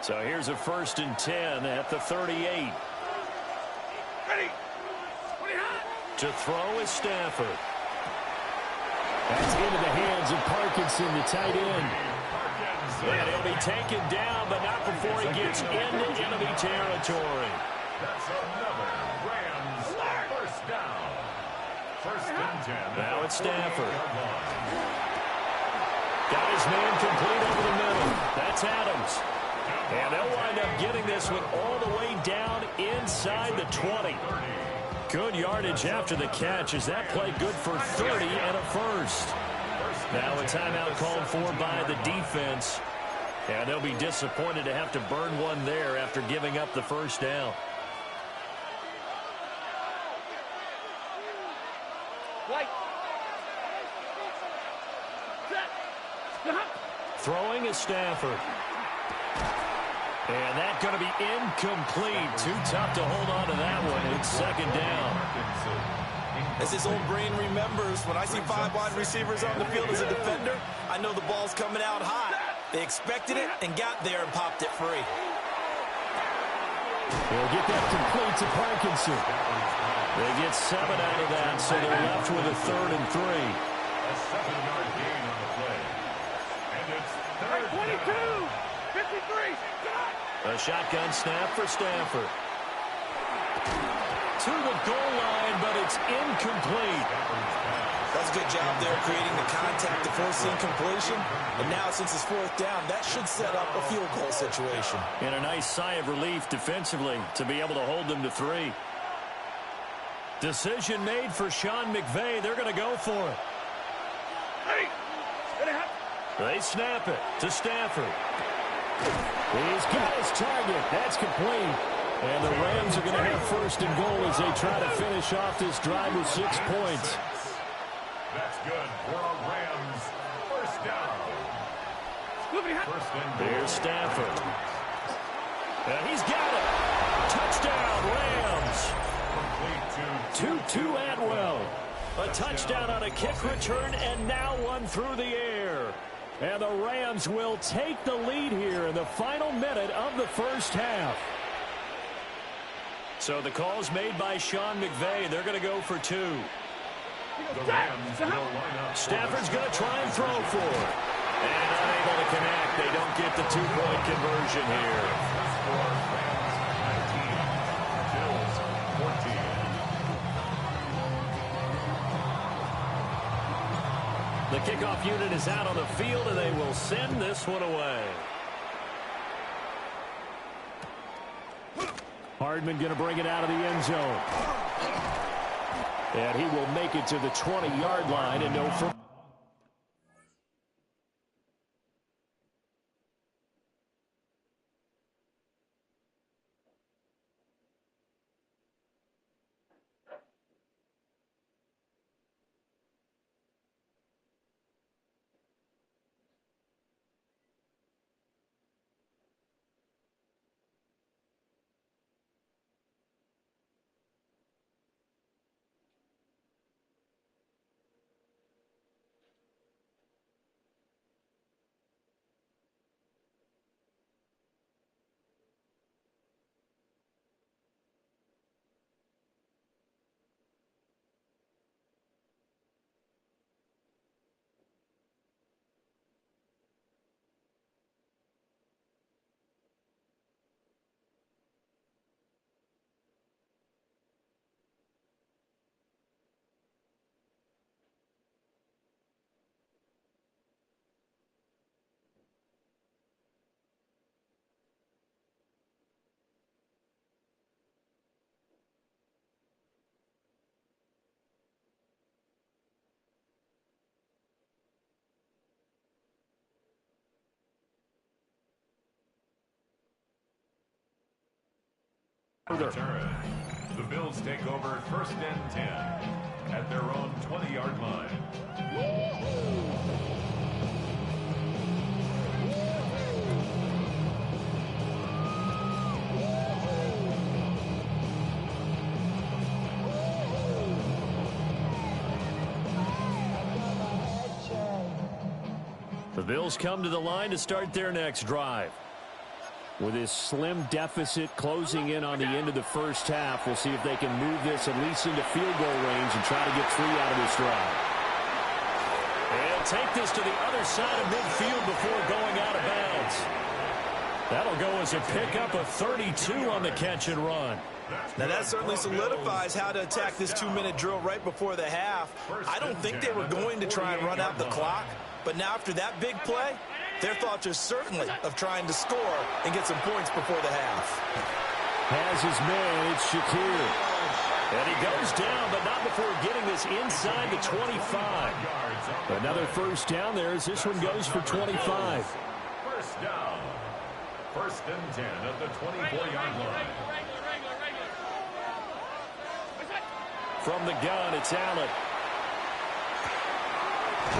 So here's a 1st and 10 at the 38. To throw is Stafford. That's into the hands of Parkinson, the tight end. And he'll be taken down, but not before he gets into enemy territory. That's another Rams first down. First and 10. Now it's Stafford. Got his man complete over the middle. That's Adams. And they'll wind up getting this one all the way down inside the 20. Good yardage after the catch. Is that play good for 30 and a first? Now a timeout called for by the defense. And they'll be disappointed to have to burn one there after giving up the first down. Throwing is Stafford. And that's going to be incomplete. Too tough to hold on to that one. It's second down. As his old brain remembers, when I see 5 wide receivers on the field as a defender, I know the ball's coming out hot. They expected it and got there and popped it free. They'll get that complete to Parkinson. They get 7 out of that, so they're left with a 3rd and 3. A 7-yard gain on the play. And it's 3rd 22, 53. A shotgun snap for Stafford. To the goal line, but it's incomplete. That's a good job there creating the contact to force the incompletion. And now since it's 4th down, that should set up a field goal situation. And a nice sigh of relief defensively to be able to hold them to 3. Decision made for Sean McVay. They're going to go for it. They snap it to Stafford. He's got his target. That's complete. And the Rams are going to have 1st and goal as they try to finish off this drive with 6 points. That's good for a Rams first down. First and goal. Here's Stafford. And he's got it. Touchdown, Rams. Tutu Atwell. A touchdown on a kick return, and now one through the air. And the Rams will take the lead here in the final minute of the first half. So the call's made by Sean McVay. They're going to go for 2. The Rams will line up. Stafford's going to try and throw for it. And unable to connect. They don't get the 2-point conversion here. Score, Rams 19, Bills 14. The kickoff unit is out on the field, and they will send this one away. Hardman going to bring it out of the end zone. And he will make it to the 20-yard line and no further. Return. The Bills take over 1st and 10 at their own 20-yard line. The Bills come to the line to start their next drive. With this slim deficit closing in on the end of the first half, we'll see if they can move this at least into field goal range and try to get 3 out of this drive. They'll take this to the other side of midfield before going out of bounds. That'll go as a pickup of 32 on the catch and run. Now that certainly solidifies how to attack this 2-minute drill right before the half. I don't think they were going to try and run out the clock, but now after that big play, their thoughts are certainly of trying to score and get some points before the half. Has his man, it's Shakir. And he goes down, but not before getting this inside the 25. Another first down there as this one goes for 25. First down. 1st and 10 at the 24-yard line. From the gun, it's Allen.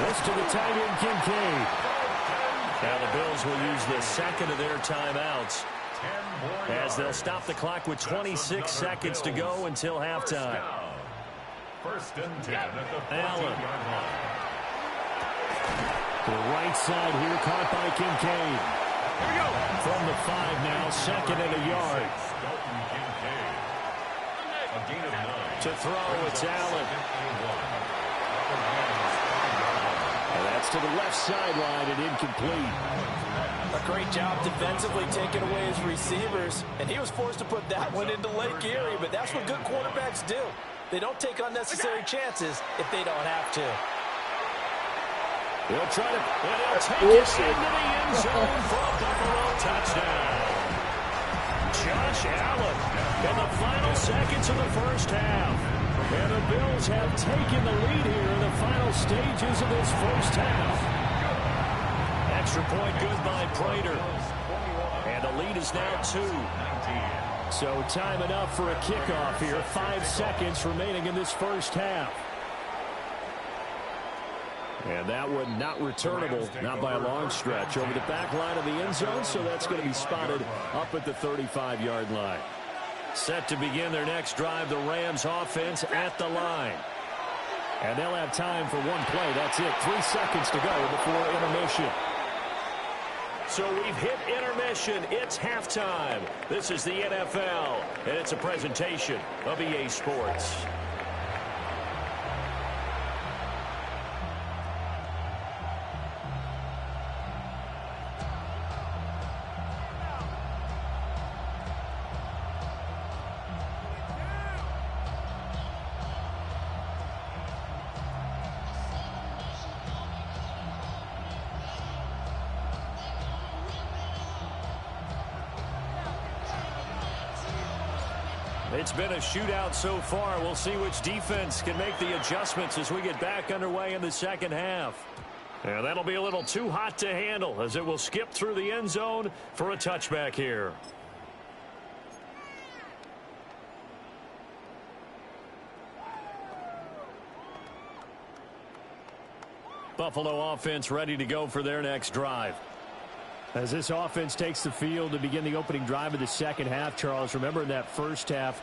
This to the tight end, Kincaid. Now the Bills will use the second of their timeouts as they'll stop the clock with 26 seconds to go until halftime. 1st and 10 at the 14-yard line. To the right side here, caught by Kincaid. Here we go. From the 5 now, 2nd and a yard. A gain of 9. To throw, it's Allen. And that's to the left sideline and incomplete. A great job defensively taking away his receivers, and he was forced to put that one into Lake Erie, but that's what good quarterbacks do. They don't take unnecessary chances if they don't have to. They'll try to, and he'll take it into the end zone for a Buffalo touchdown. Josh Allen in the final seconds of the first half. And the Bills have taken the lead here in the final stages of this first half. Extra point good by Prater. And the lead is now 2. So time enough for a kickoff here. 5 seconds remaining in this first half. And that one not returnable, not by a long stretch, over the back line of the end zone, so that's going to be spotted up at the 35-yard line. Set to begin their next drive, the Rams offense at the line. And they'll have time for one play. That's it. 3 seconds to go before intermission. So we've hit intermission. It's halftime. This is the NFL, and it's a presentation of EA Sports. It's been a shootout so far. We'll see which defense can make the adjustments as we get back underway in the second half. And that'll be a little too hot to handle as it will skip through the end zone for a touchback here. Buffalo offense ready to go for their next drive. As this offense takes the field to begin the opening drive of the second half, Charles, remember in that first half,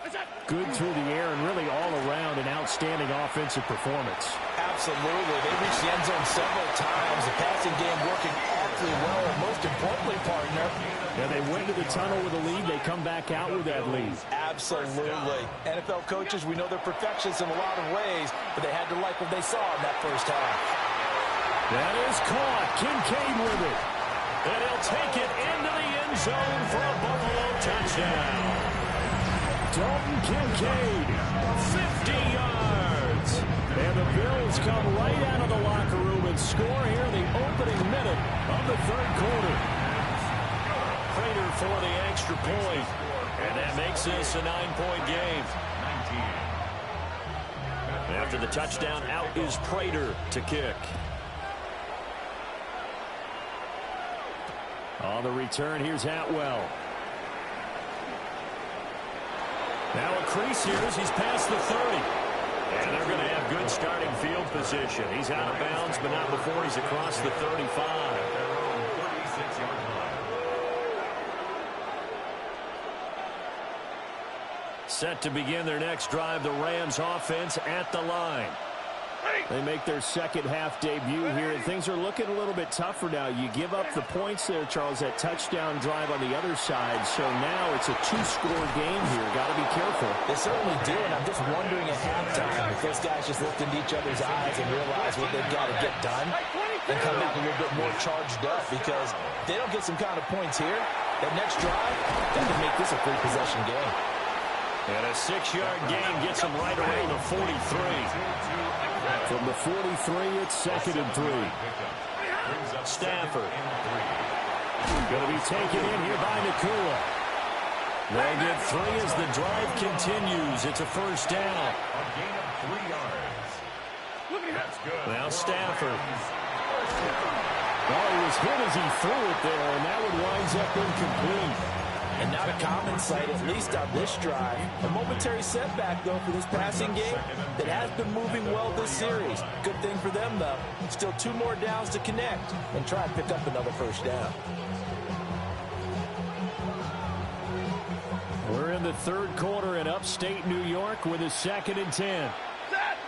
good through the air and really all around an outstanding offensive performance. Absolutely. They reached the end zone several times. The passing game working awfully well, and most importantly, partner. Yeah, they went to the tunnel with a lead. They come back out with that lead. Absolutely. NFL coaches, we know they're perfectionists in a lot of ways, but they had to like what they saw in that first half. That is caught. Kincaid with it. And he'll take it into the end zone for a Buffalo touchdown. Dalton Kincaid, 50 yards. And the Bills come right out of the locker room and score here in the opening minute of the third quarter. Prater for the extra point. And that makes this a 9-point game. After the touchdown, out is Prater to kick. On the return, here's Atwell. Now a crease here as he's past the 30. And they're going to have good starting field position. He's out of bounds, but not before he's across the 35. Set to begin their next drive, the Rams offense at the line. They make their second half debut here, and things are looking a little bit tougher now. You give up the points there, Charles, that touchdown drive on the other side. So now it's a two-score game here. Got to be careful. They certainly do, and I'm just wondering at halftime if those guys just looked into each other's eyes and realize what they've got to get done and come out a little bit more charged up, because if they don't get some kind of points here, that next drive, they can make this a free possession game. And a 6-yard gain gets them right around the 43. From the 43, it's 2nd and 3. Stafford. Going to be taken in here by Nakua. They'll get 3 as the drive continues. It's a first down. A gain of 3 yards. That's good. Now Stafford. Oh, he was hit as he threw it there, and that one winds up incomplete. And not a common sight, at least on this drive. A momentary setback, though, for this passing game that has been moving well this series. Good thing for them, though. Still 2 more downs to connect and try and pick up another first down. We're in the third quarter in upstate New York with a 2nd and 10. Set!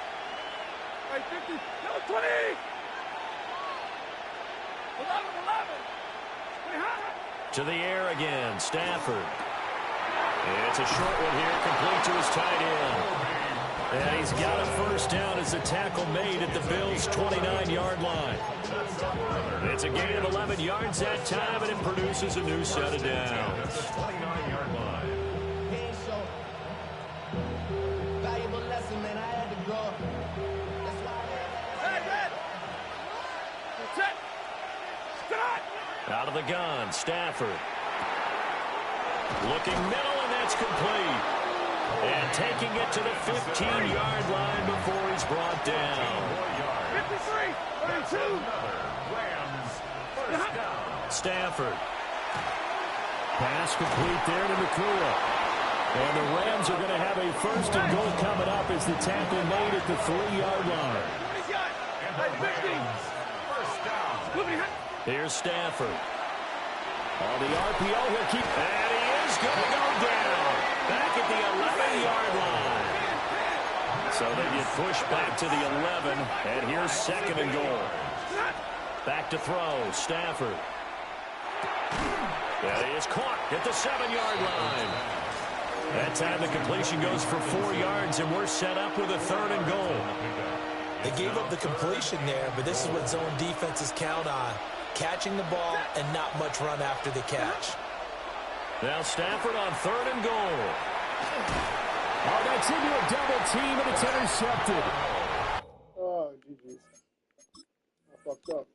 Right, 50, no, 20! 11. To the air again, Stafford. It's a short one here, complete to his tight end. And he's got a first down as the tackle made at the Bills' 29-yard line. It's a gain of 11 yards that time, and it produces a new set of downs. 29-yard line. Valuable lesson, man. I had to grow. That's why Out of the gun, Stafford. Looking middle, and that's complete. And taking it to the 15-yard line before he's brought down. 53, 32. Rams, first down. Stafford. Pass complete there to Nakua. And the Rams are going to have a first and goal coming up as the tackle made at the 3-yard line. And the Rams, first down. Here's Stafford. On the RPO, he'll keep... And he is going to go down. Back at the 11-yard line. So they get pushed back to the 11. And here's 2nd and goal. Back to throw. Stafford. And he is caught at the 7-yard line. That time the completion goes for 4 yards, and we're set up with a 3rd and goal. They gave up the completion there, but this is what zone defenses count on. Catching the ball and not much run after the catch. Now Stafford on 3rd and goal. Oh, that's into a double team, and it's intercepted. Oh, GG's. I fucked up.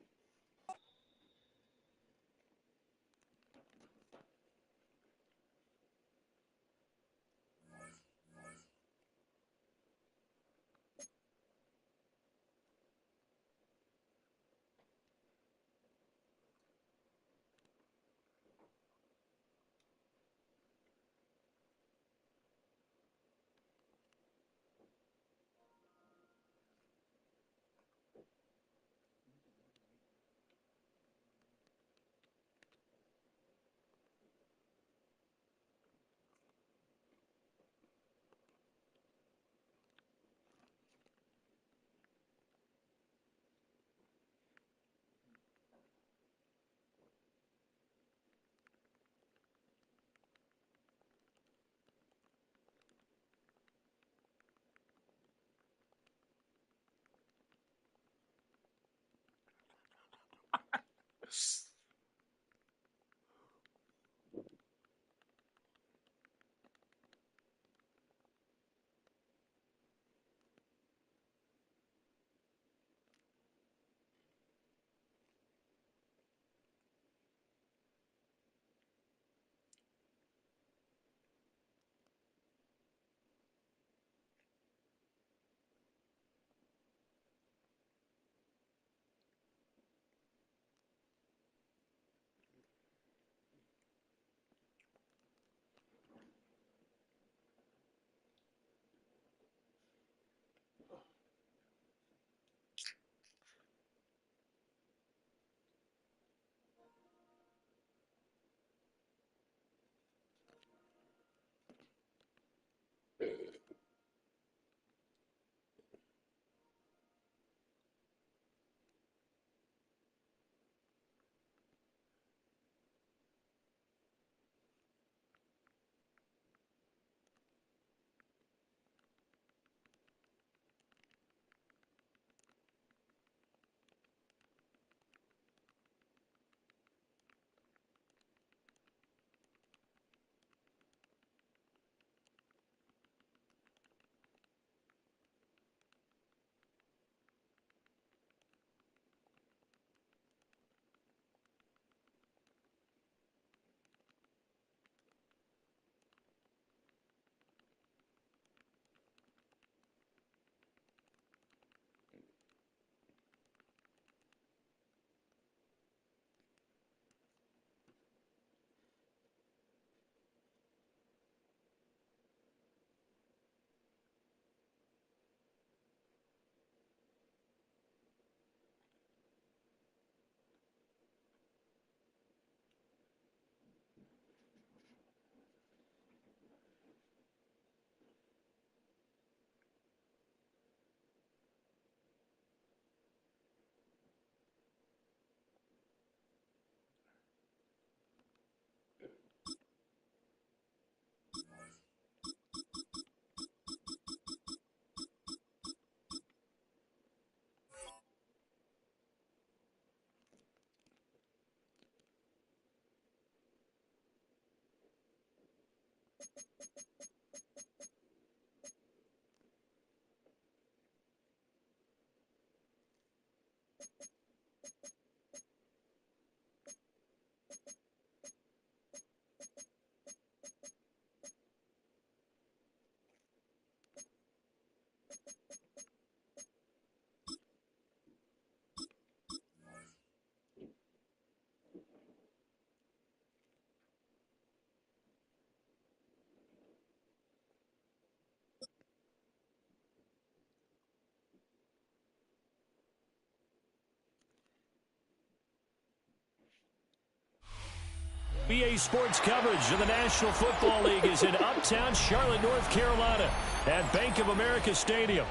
BA Sports coverage of the National Football League is in uptown Charlotte, North Carolina at Bank of America Stadium.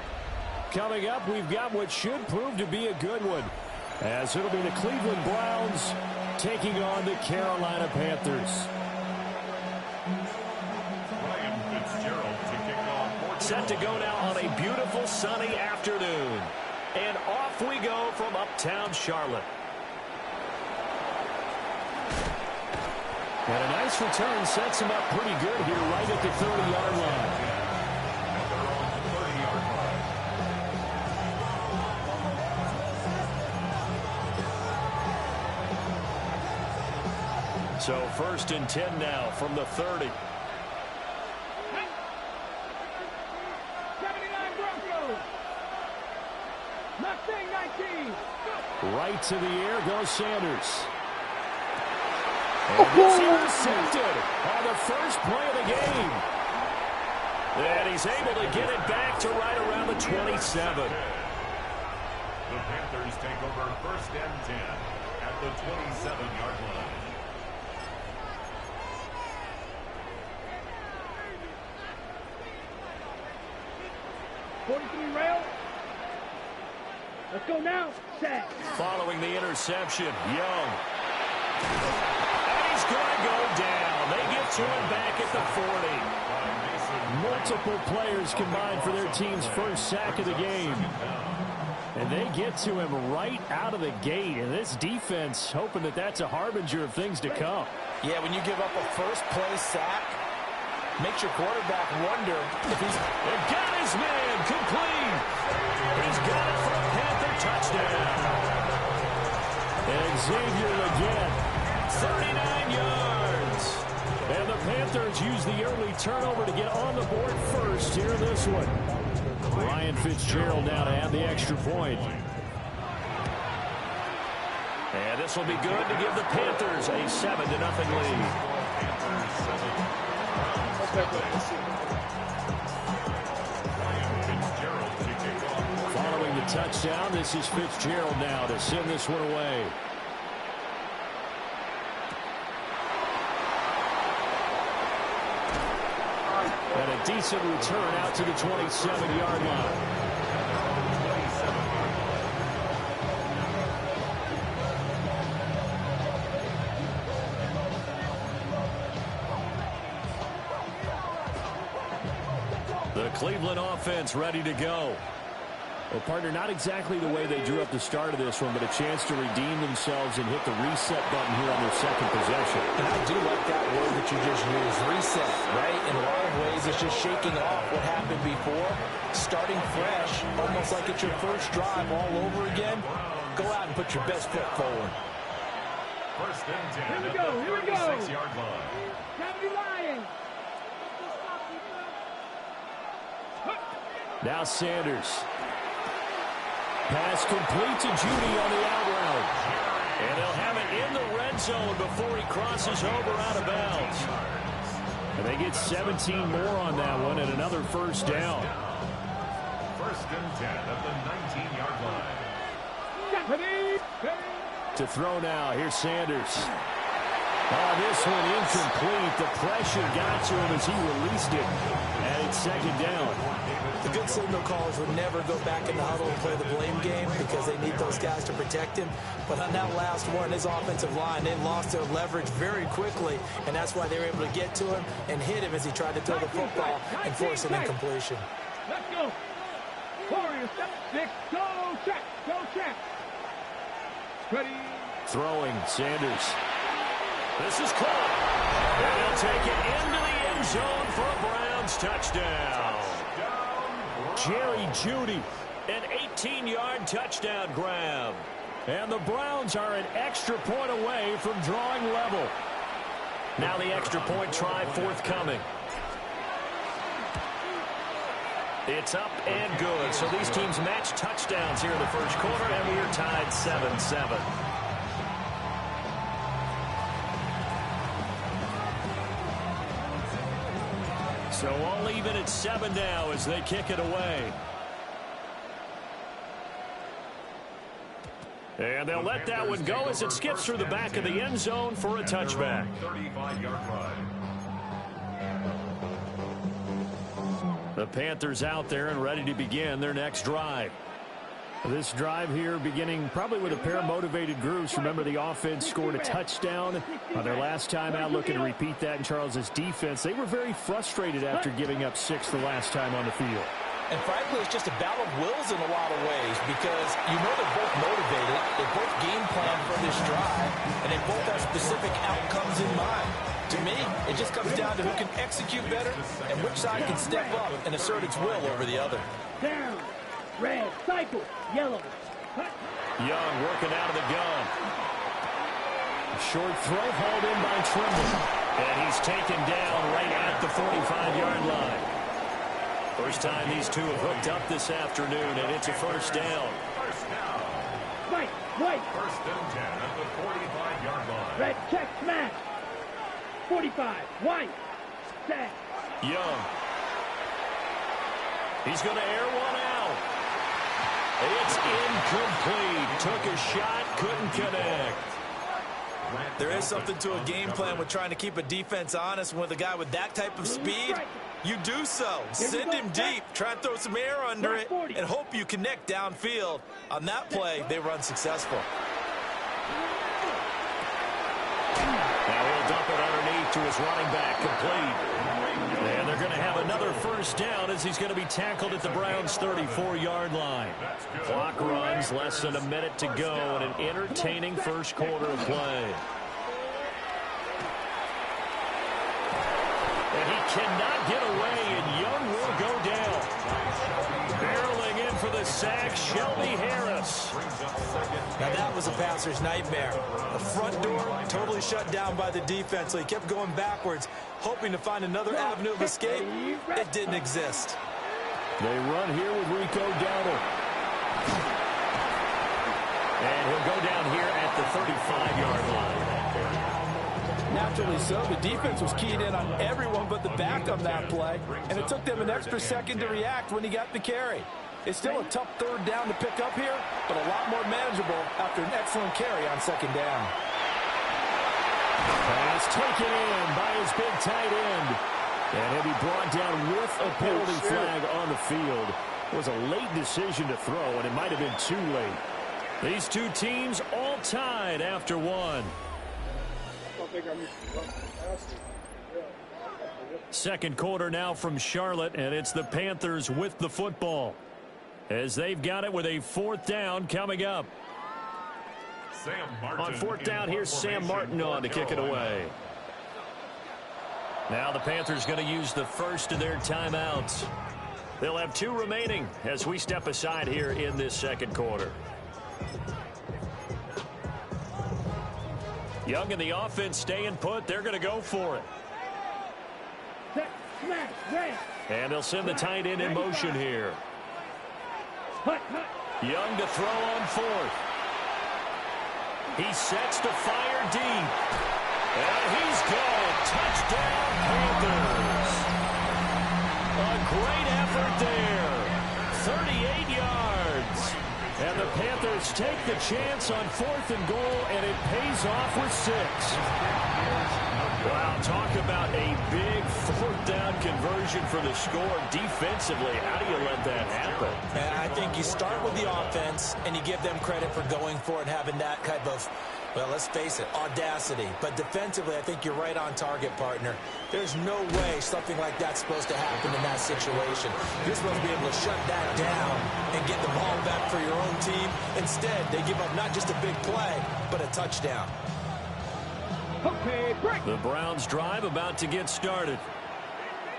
Coming up, we've got what should prove to be a good one, as it'll be the Cleveland Browns taking on the Carolina Panthers. Set to go now on a beautiful sunny afternoon. And off we go from uptown Charlotte. And a nice return sets him up pretty good here right at the 30-yard line. So 1st and 10 now from the 30. Right to the air goes Sanders. And it's intercepted on the first play of the game. And he's able to get it back to right around the 27. The Panthers take over 1st and 10 at the 27-yard line. Let's go now. Set. Following the interception, Young. And he's going to go down. They get to him back at the 40. Multiple players combined for their team's first sack of the game. And they get to him right out of the gate. And this defense hoping that that's a harbinger of things to come. Yeah, when you give up a first play sack, makes your quarterback wonder if he's... They've got his man complete. He's got it for a Panther touchdown. And Xavier again. 39 yards. And the Panthers use the early turnover to get on the board first here in this one. Ryan Fitzgerald now to add the extra point. And this will be good to give the Panthers a 7-0 lead. Following the touchdown, this is Fitzgerald now to send this one away. And a decent return out to the 27-yard line. The Cleveland offense ready to go. Well, partner, not exactly the way they drew up the start of this one, but a chance to redeem themselves and hit the reset button here on their second possession. And I do like that word that you just used, reset, right? In a lot of ways, it's just shaking off what happened before, starting fresh, almost like it's your first drive all over again. Go out and put your best foot forward. 1st and 10 Here we at go, the here we go. 36-yard line. Gravity Lions. Now Sanders. Pass complete to Judy on the out route. And they'll have it in the red zone before he crosses over out of bounds. And they get 17 more on that one and another first down. 1st and 10 at the 19-yard line. To throw now, here's Sanders. Oh, this one incomplete. The pressure got to him as he released it. And it's 2nd down. The good signal callers would never go back in the huddle and play the blame game because they need those guys to protect him. But on that last one, his offensive line, they lost their leverage very quickly, and that's why they were able to get to him and hit him as he tried to throw the football and force an incompletion. Let's go. Warriors, 6, go check, go check. Ready. Throwing, Sanders. This is caught. And he'll take it into the end zone for a Browns touchdown. Jerry Judy. An 18-yard touchdown grab. And the Browns are an extra point away from drawing level. Now the extra point try forthcoming. It's up and good. So these teams match touchdowns here in the first quarter, and we are tied 7-7. So all even at 7 now as they kick it away. And they'll let that one go as it skips through the back of the end zone for a touchback. 35-yard line. The Panthers out there and ready to begin their next drive. This drive here beginning probably with a pair of motivated groups. Remember, the offense scored a touchdown on their last time out, looking to repeat that in Charles's defense. They were very frustrated after giving up 6 the last time on the field. And frankly, it's just a battle of wills in a lot of ways because you know they're both motivated, they both game plan for this drive, and they both have specific outcomes in mind. To me, it just comes down to who can execute better and which side can step up and assert its will over the other. Down. Red, cycle, yellow. Young working out of the gun. Short throw hauled in by Trimble. And he's taken down right at the 45-yard line. First time these two have hooked up this afternoon, and it's a first down. White. First and 10 at the 45-yard line. Red, check, smash. 45, white, set. Young. He's going to air one out. It's incomplete. Took a shot, couldn't connect. There is something to a game plan with trying to keep a defense honest. With a guy with that type of speed, you do so. Send him deep, try and throw some air under it, and hope you connect downfield. On that play, they were unsuccessful. Now he'll dump it underneath to his running back, complete. And they're going to have another first down as he's going to be tackled at the Browns' 34-yard line. Clock runs, less than a minute to go, and an entertaining first quarter of play. And he cannot get away, and Young will go down. Barreling in for the sack, Shelby Harris. Now that was a passer's nightmare. The front door totally shut down by the defense, so he kept going backwards, hoping to find another avenue of escape. It didn't exist. They run here with Rico Dowdle. And he'll go down here at the 35-yard line. Naturally so. The defense was keyed in on everyone but the back on that play, and it took them an extra second to react when he got the carry. It's still a tough third down to pick up here, but a lot more manageable after an excellent carry on second down. Pass taken in by his big tight end. And he'll be brought down with a penalty flag on the field. It was a late decision to throw, and it might have been too late. These two teams all tied after one. Second quarter now from Charlotte, and it's the Panthers with the football, as they've got it with a fourth down coming up. On fourth down, here's Sam Martin on to kick it away. Now the Panthers going to use the first of their timeouts. They'll have 2 remaining as we step aside here in this second quarter. Young and the offense staying put. They're going to go for it. And they'll send the tight end in motion here. Young to throw on fourth. He sets to fire deep. And he's got it. Touchdown, Panthers. A great effort there. 38 yards. And the Panthers take the chance on 4th and goal, and it pays off with 6. Wow, talk about a big 4th down conversion for the score defensively. How do you let that happen? And I think you start with the offense, and you give them credit for going for it, having that type of, well, let's face it, audacity. But defensively, I think you're right on target, partner. There's no way something like that's supposed to happen in that situation. You're supposed to be able to shut that down and get the ball back for your own team. Instead, they give up not just a big play, but a touchdown. Okay, break. The Browns drive about to get started.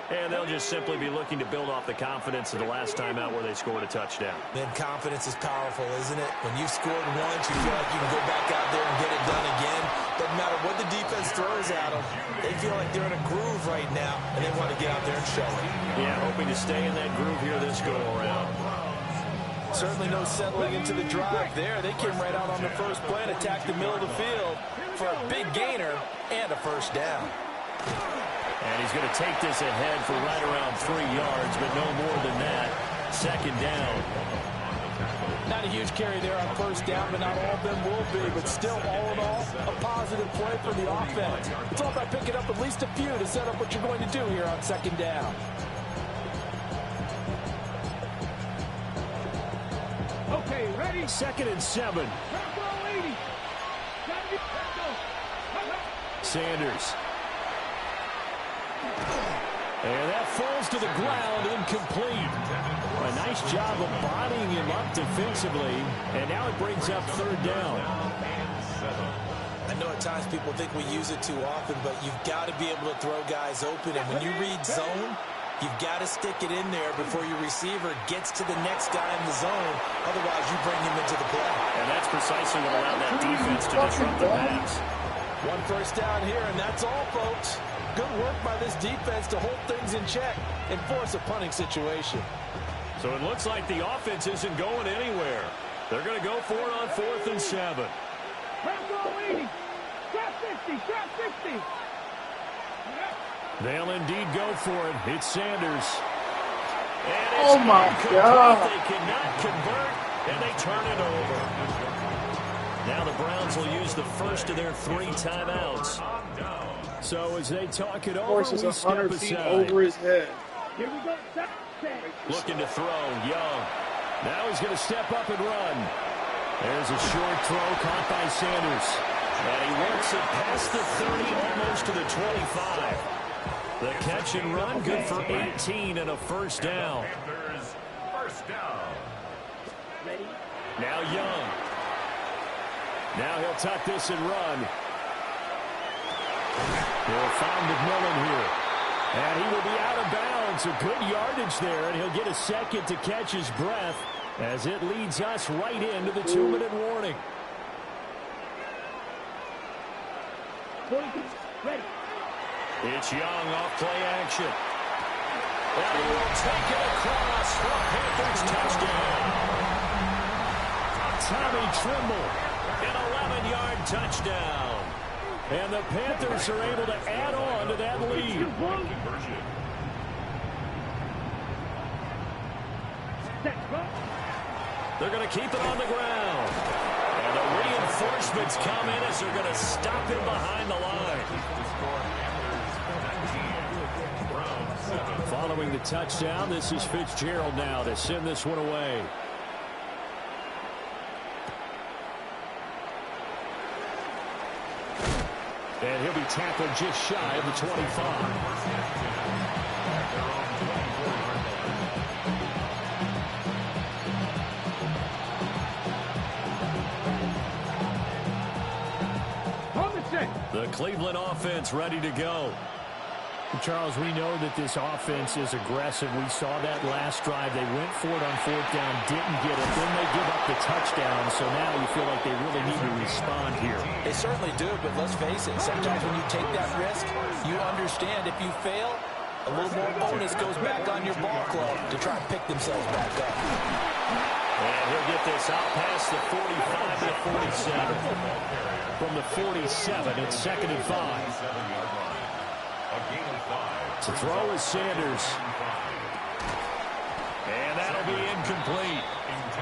And they'll just simply be looking to build off the confidence of the last time out where they scored a touchdown. Then confidence is powerful, isn't it? When you've scored once, you feel like you can go back out there and get it done again. Doesn't matter what the defense throws at them. They feel like they're in a groove right now, and they want to get out there and show it. Yeah, hoping to stay in that groove here this go-around. Certainly no settling into the drive there. They came right out on the first play and attacked the middle of the field for a big gainer and a first down. And he's going to take this ahead for right around 3 yards, but no more than that. Second down. Not a huge carry there on first down, but not all of them will be. But still, all in all, a positive play for the offense. It's all about picking up at least a few to set up what you're going to do here on second down. Okay. Okay, ready? 2nd and 7. Sanders. And that falls to the ground, incomplete. A nice job of bodying him up defensively, and now it brings up 3rd down. I know at times people think we use it too often, but you've got to be able to throw guys open, and when you read zone, you've got to stick it in there before your receiver gets to the next guy in the zone. Otherwise, you bring him into the play. And that's precisely what allowed that defense to disrupt the pass. 1 first down here, and that's all, folks. Good work by this defense to hold things in check and force a punting situation. So it looks like the offense isn't going anywhere. They're going to go for it on 4th and 7. They'll indeed go for it. It's Sanders. And it's oh my God. They cannot convert, and they turn it over. Now the Browns will use the first of their 3 timeouts. So as they talk it over, Horse is we step 100 feet aside. over his head. Here we go. Looking to throw, Young. Now he's going to step up and run. There's a short throw caught by Sanders. And he works it past the 30, almost to the 25. The catch and run, good for 18 and a first down. First down. Now Young. Now he'll tuck this and run. He'll find McMillan here. And he will be out of bounds. A good yardage there, and he'll get a second to catch his breath as it leads us right into the 2-minute warning. Ready. It's Young off play action. And he will take it across for a Panthers touchdown. Tommy Trimble, an 11-yard touchdown. And the Panthers are able to add on to that lead. They're going to keep it on the ground. And the reinforcements come in as they're going to stop him behind the line. Following the touchdown, this is Fitzgerald now to send this one away. And he'll be tackled just shy of the 25. The Cleveland offense ready to go. Charles, we know that this offense is aggressive. We saw that last drive. They went for it on 4th down, didn't get it. Then they give up the touchdown, so now you feel like they really need to respond here. They certainly do, but let's face it, sometimes when you take that risk, you understand if you fail, a little more bonus goes back on your ball club to try and pick themselves back up. And he'll get this out past the 45 to the 47. From the 47, it's 2nd and 5. To throw is Sanders. And that'll be incomplete.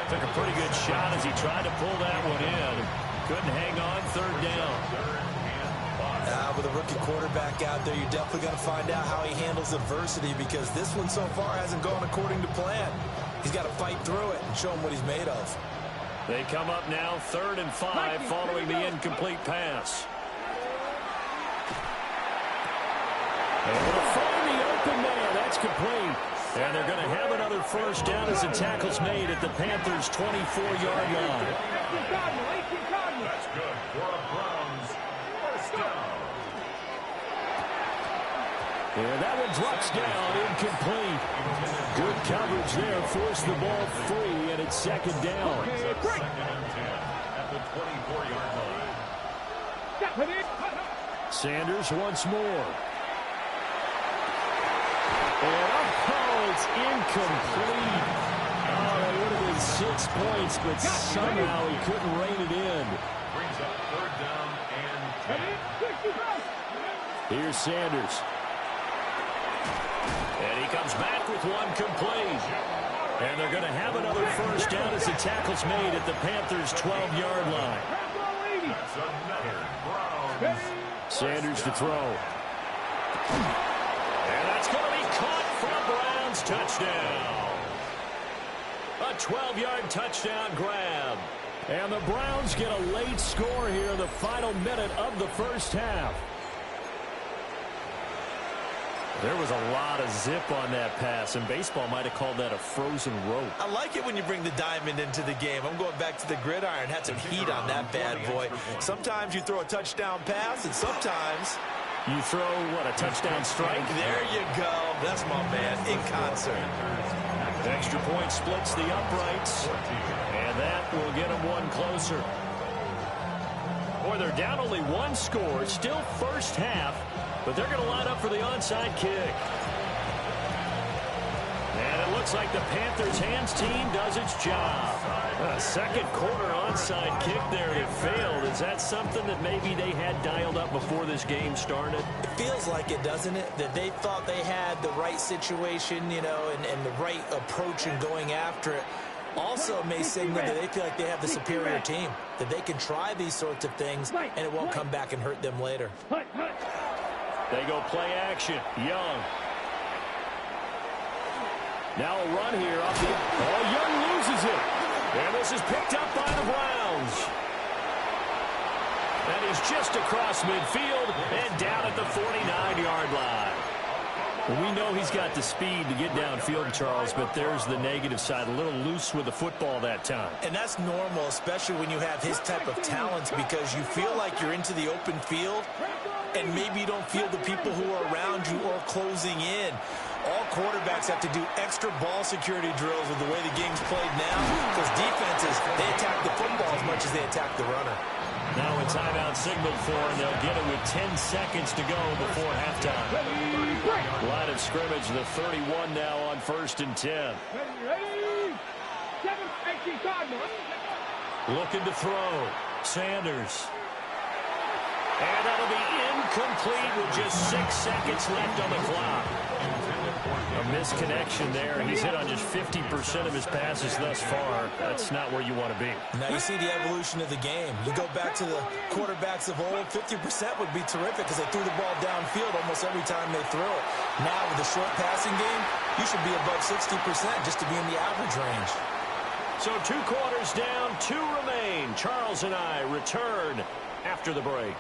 Took a pretty good shot as he tried to pull that one in. Couldn't hang on, 3rd down. With a rookie quarterback out there, you're definitely going to find out how he handles adversity, because this one so far hasn't gone according to plan. He's got to fight through it and show him what he's made of. They come up now 3rd and 5 following the incomplete pass. And they'll find the open man. That's complete. And they're going to have another first down as the tackle's made at the Panthers' 24-yard line. That's good for a Browns first down. And that one drops down, incomplete. Good coverage there, forced the ball free, and it's 2nd down. Second and 10 at the 24-yard line. Sanders once more. And it's incomplete. Oh, that would have been 6 points, but somehow he couldn't rein it in. Brings up 3rd down and 10. Here's Sanders. And he comes back with one complete. And they're going to have another first down as the tackle's made at the Panthers' 12-yard line. That's another Browns. Sanders to throw. And that's going to be caught for a Browns touchdown. A 12-yard touchdown grab. And the Browns get a late score here in the final minute of the first half. There was a lot of zip on that pass, and baseball might have called that a frozen rope. I like it when you bring the diamond into the game. I'm going back to the gridiron. Had some heat on that bad boy. Sometimes you throw a touchdown pass, and sometimes you throw, what, a touchdown strike? There you go. That's my man, in concert. Extra point splits the uprights, and that will get them one closer. Boy, they're down only one score, still first half, but they're going to line up for the onside kick. And it looks like the Panthers' hands team does its job. A second quarter onside kick there that failed. Is that something that maybe they had dialed up before this game started? It feels like it, doesn't it? That they thought they had the right situation, you know, and the right approach in going after it. Also may signal that they feel like they have the superior team, that they can try these sorts of things, and it won't come back and hurt them later. They go play action. Young. Now a run here off the... Oh, Young loses it. And this is picked up by the Browns. And he's just across midfield and down at the 49-yard line. Well, we know he's got the speed to get downfield, Charles, but there's the negative side. A little loose with the football that time. And that's normal, especially when you have his type of talents, because you feel like you're into the open field, and maybe you don't feel the people who are around you or closing in. All quarterbacks have to do extra ball security drills with the way the game's played now, because defenses, they attack the football as much as they attack the runner. Now a timeout signaled for, and they'll get it with 10 seconds to go before halftime. Line of scrimmage, the 31 now on 1st and 10. Looking to throw. Sanders. And that'll be incomplete with just 6 seconds left on the clock. A misconnection there. He's hit on just 50% of his passes thus far. That's not where you want to be. Now you see the evolution of the game. You go back to the quarterbacks of old, 50% would be terrific because they threw the ball downfield almost every time they threw it. Now with the short passing game, you should be above 60% just to be in the average range. So 2 quarters down, 2 remain. Charles and I return after the break.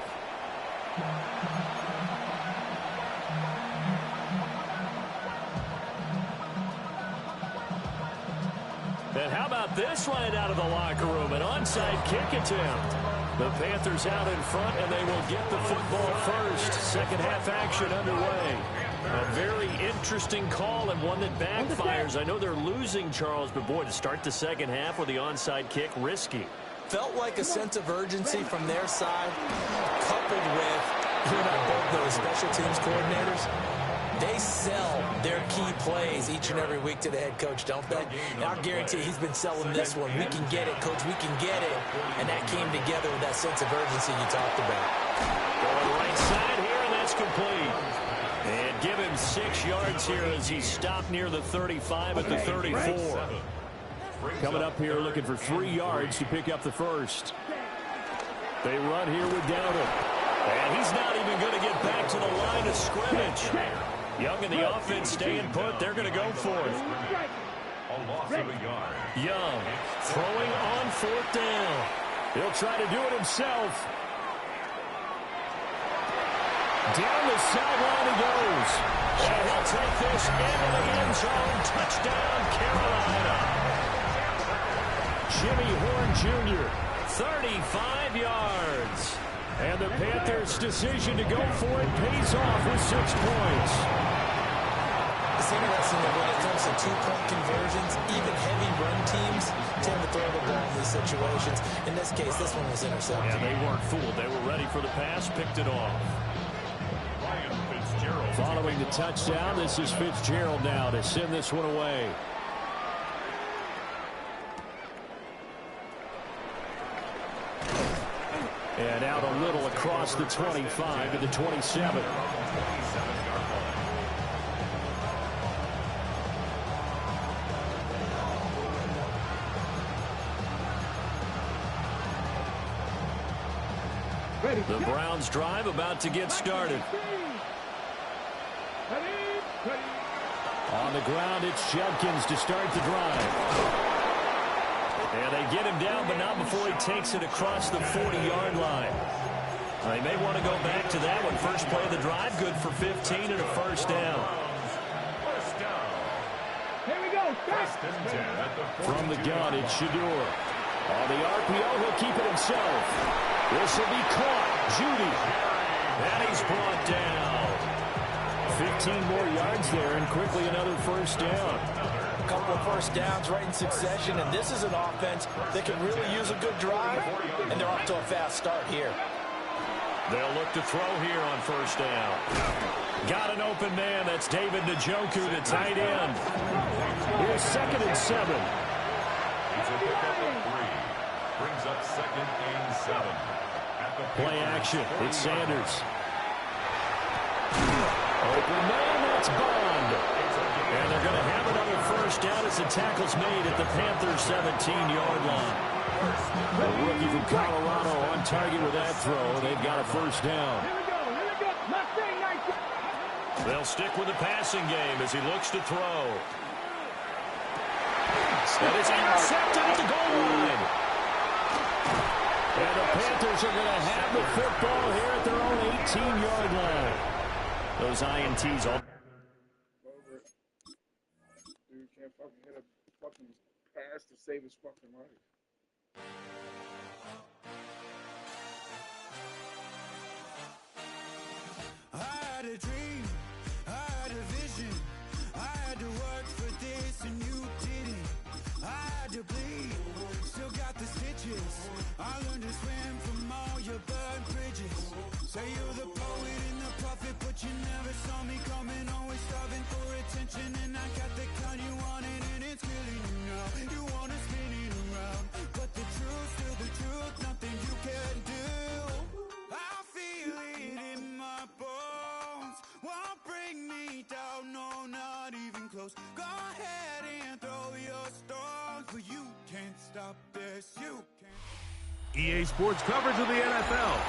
And how about this one out of the locker room? An onside kick attempt. The Panthers out in front, and they will get the football first. Second half action underway. A very interesting call and one that backfires. I know they're losing, Charles, but boy, to start the second half with the onside kick, risky. Felt like a sense of urgency from their side, coupled with, you and I both know, special teams coordinators. They sell their key plays each and every week to the head coach, don't they? And I'll guarantee he's been selling this one. We can get it, coach. We can get it. And that came together with that sense of urgency you talked about. Going right side here, and that's complete. And give him 6 yards here as he stopped near the 35 at the 34. Coming up here looking for 3 yards to pick up the first. They run here with Dowdle. And he's not even going to get back to the line of scrimmage. Young and the offense staying put. They're going to go for it. Young throwing on 4th down. He'll try to do it himself. Down the sideline he goes. And he'll take this into the end zone. Touchdown, Carolina. Jimmy Horn Jr., 35 yards. And the Panthers' decision to go for it pays off with 6 points. It's interesting that when it comes to 2-point conversions, even heavy run teams tend to throw the ball in these situations. In this case, this one was intercepted. Yeah, they weren't fooled. They were ready for the pass, picked it off. Following the touchdown, this is Fitzgerald now to send this one away. And out a little across the 25 to the 27. The Browns drive about to get started. On the ground, it's Judkins to start the drive. And they get him down, but not before he takes it across the 40-yard line. They may want to go back to that one. First play of the drive, good for 15 and a first down. Here we go. From the gun, it's Shador. On the RPO, he'll keep it himself. This will be caught. Judy. And he's brought down. 15 more yards there, and quickly another first down. A couple of first downs right in succession, and this is an offense that can really use a good drive, and they're off to a fast start here. They'll look to throw here on first down. Got an open man. That's David Njoku, the tight end. Here's 2nd and 7. It's a pickup of 3. Brings up 2nd and 7. Play action. It's Sanders. Open man, that's Bond. And they're going to have another first down as the tackle's made at the Panthers' 17-yard line. The rookie from Colorado on target with that throw. They've got a first down. Here we go. Mustang, nice. They'll stick with the passing game as he looks to throw. That is intercepted at the goal line. And the Panthers are going to have the football here at their own 18-yard line. Those INTs all... Dude can't fucking hit a fucking pass to save his fucking life. I had a dream, I had a vision, I had to work for this and you didn't. I had to bleed, still got the stitches. I learned to swim from all your burned bridges. Say you're the poet and the prophet, but you never saw me coming. Always starving for attention, and I got the kind you wanted, and it's killing you now. You wanna spin it around, but the truth's still the truth. Nothing you can do. I feel it in my bones. Won't bring me down, no, not even close. Go ahead and throw your stones, but you can't stop this. You can't. EA Sports coverage of the NFL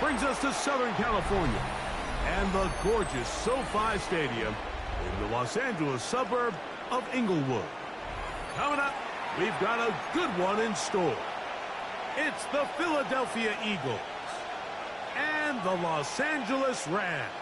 brings us to Southern California and the gorgeous SoFi Stadium in the Los Angeles suburb of Inglewood. Coming up, we've got a good one in store. It's the Philadelphia Eagles and the Los Angeles Rams.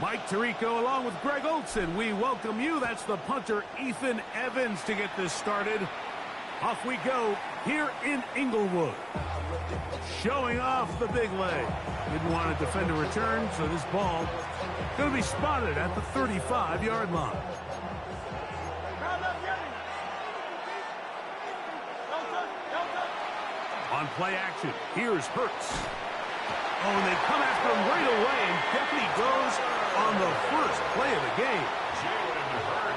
Mike Tirico along with Greg Olson. We welcome you. That's the punter Ethan Evans to get this started. Off we go here in Inglewood. Showing off the big leg. Didn't want to defend a return, so this ball going to be spotted at the 35-yard line. On play action, here's Hurts. Oh, and they come after him right away, and Deputy goes on the first play of the game.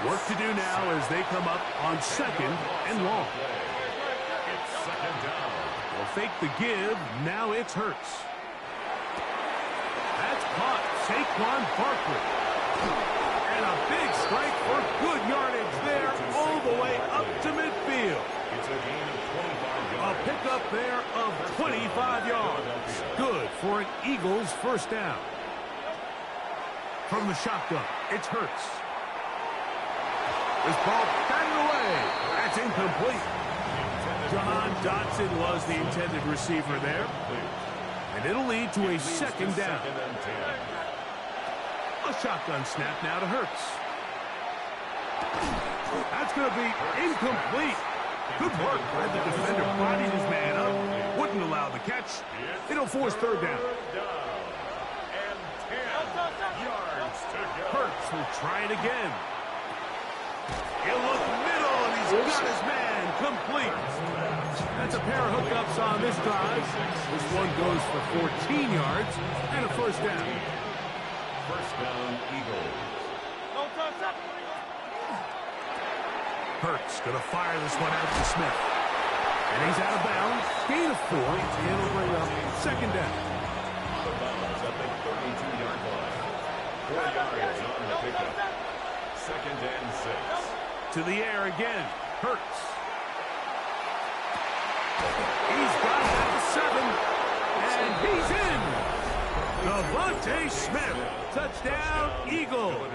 Work to do now as they come up on 2nd and long. They'll fake the give. Now it's Hurts. That's caught. Saquon Barkley. And a big strike for good yardage there all the way up to midfield. It's a gain of 25 yards. A pickup there of 25 yards. Good for an Eagles first down. From the shotgun, it's Hurts. This ball batted away. That's incomplete. John Dotson was the intended receiver there. And it'll lead to a 2nd down. A shotgun snap now to Hurts. That's going to be incomplete. Good work by the defender. Bodied his man up. Wouldn't allow the catch. It'll force 3rd down. And 10 yards to go. Hurts will try it again. He'll look middle, and he's got his man complete. That's a pair of hookups on this drive. This one goes for 14 yards and a first down. First down, Eagles. Hurts going to fire this one out to Smith. And he's out of bounds. Gain of 4. It'll bring up 2nd down. Out of bounds at the 32-yard line. 4 yards on the pickup. 2nd and 6. to the air again. Hurts. He's got it at the 7. And he's in. Devontae Smith. Touchdown, Eagles.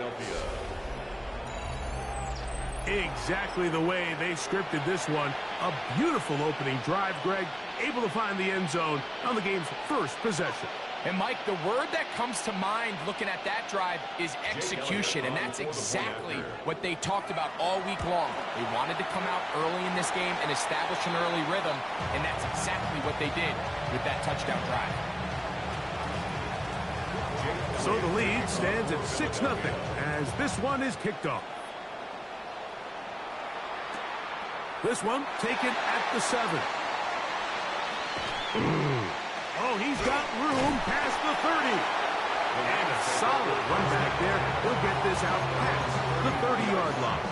Exactly the way they scripted this one. A beautiful opening drive, Greg. Able to find the end zone on the game's first possession. And, Mike, the word that comes to mind looking at that drive is execution, and that's exactly what they talked about all week long. They wanted to come out early in this game and establish an early rhythm, and that's exactly what they did with that touchdown drive. So the lead stands at 6-0 as this one is kicked off. This one taken at the 7. Oh, he's got room past the 30. And a solid run back there. He'll get this out past the 30-yard line.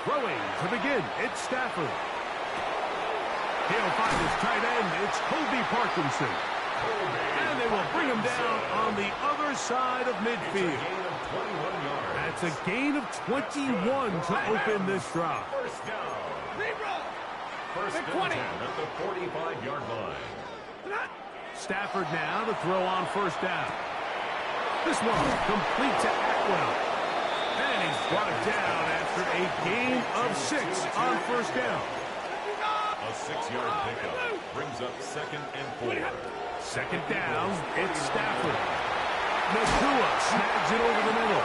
Throwing to begin, it's Stafford. He'll find his tight end. It's Kobe Parkinson. And they will bring him down on the other side of midfield. That's a gain of 21 to open this drive. First down. First and 10 at the 45-yard line. Stafford now to throw on first down. This one complete to Atwell. And he's brought it down after a gain of 6 on first down. A 6-yard pickup brings up 2nd and 4. Second down, it's Stafford. Nakua snags it over the middle.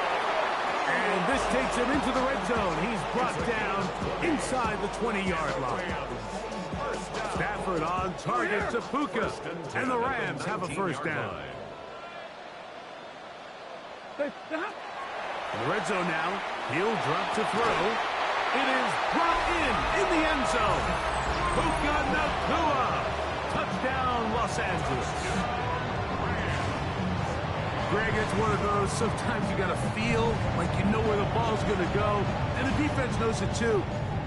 And this takes him into the red zone. He's brought down inside the 20-yard line. Stafford on target to Puka. And the Rams have a first down. In the red zone now, he'll drop to throw. It is brought in the end zone. Puka Nakua. Touchdown, Los Angeles. Greg, it's one of those, sometimes you got to feel like you know where the ball's going to go, and the defense knows it too,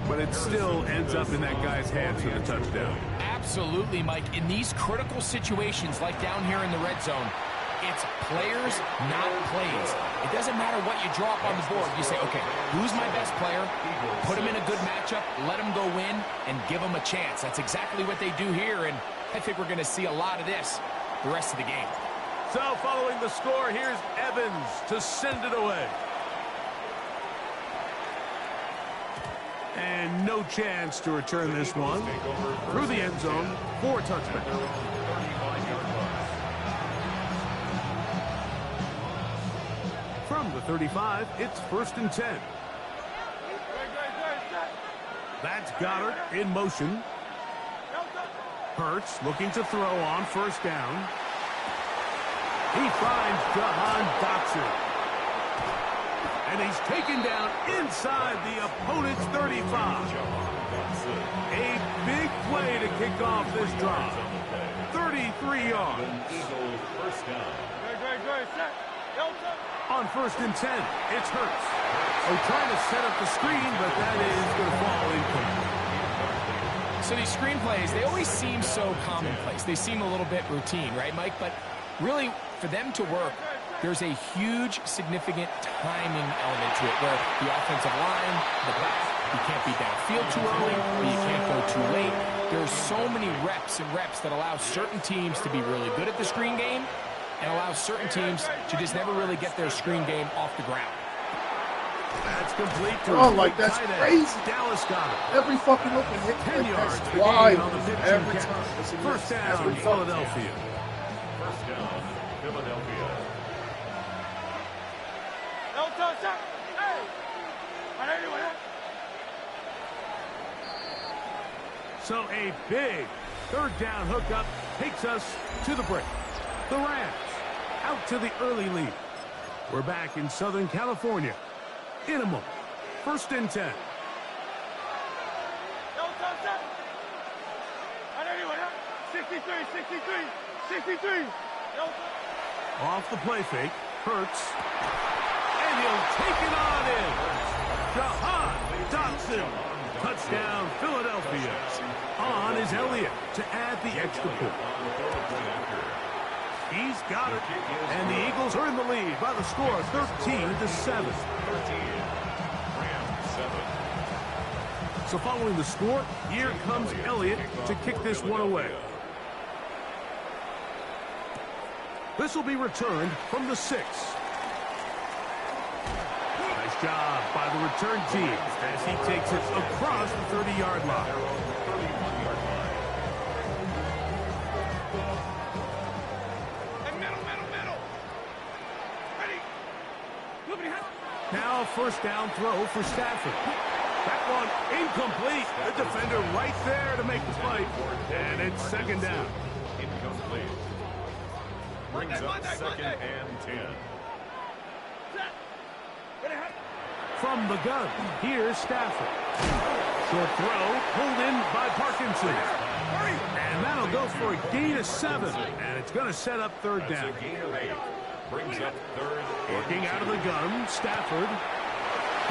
but it still ends up in that guy's hands for the touchdown. Absolutely, Mike. In these critical situations, like down here in the red zone, it's players, not plays. It doesn't matter what you draw up on the board. You say, okay, who's my best player? Put him in a good matchup, let him go win, and give him a chance. That's exactly what they do here, and I think we're going to see a lot of this the rest of the game. So following the score, here's Evans to send it away. And no chance to return this one through the end zone for a touchback. From the 35, it's 1st and 10. That's Goddard in motion. Hurts looking to throw on first down. He finds Jahan Dotson. And he's taken down inside the opponent's 35. A big play to kick off this drive. 33 yards. First down. On 1st and 10, it's Hurts. They're trying to set up the screen, but that is going to fall incomplete. So these screen plays, they always seem so commonplace. They seem a little bit routine, right, Mike? But really, for them to work, there's a huge, significant timing element to it, where the offensive line, the back, you can't be downfield too early, or you can't go too late. There's so many reps and reps that allow certain teams to be really good at the screen game, and allows certain teams to just never really get their screen game off the ground. That's complete to like that's crazy. Dallas got it. Every fucking open hit. 10 yards That's to wide. gain on the 15 Every catch. time. First down, Philadelphia. First down, Philadelphia. So a big 3rd down hookup takes us to the break. The Rams out to the early lead. We're back in Southern California. In a moment. 1st and 10. Off the play fake. Hurts. And he'll take it on in. Jahan Dotson Touchdown, Philadelphia. On is Elliott to add the extra point. He's got it. And the Eagles are in the lead by the score of 13-7. So following the score, here comes Elliott to kick this one away. This will be returned from the 6. Nice job by the return team as he takes it across the 30-yard line. Now first down throw for Stafford. That one incomplete. The defender right there to make the play. And it's second down. Incomplete. Brings up 2nd and 10. From the gun, here's Stafford. Short throw, pulled in by Parkinson. And that'll go for a gain of 7. And it's going to set up third down. That's a gain of 8. Brings up 3rd. Working out of the gun, Stafford.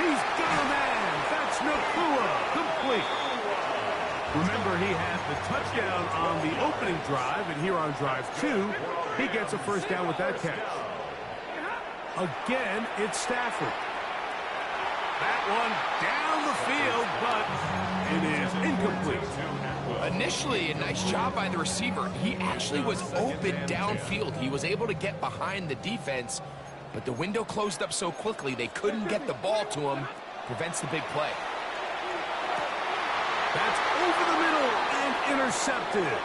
He's got a man. That's Nakua. Complete. Remember, he had the touchdown on the opening drive, and here on drive 2, he gets a first down with that catch. Again, it's Stafford. That one down the field, but it is incomplete. Initially, a nice job by the receiver. He actually was open downfield. He was able to get behind the defense, but the window closed up so quickly they couldn't get the ball to him. Prevents the big play. That's over the middle and intercepted.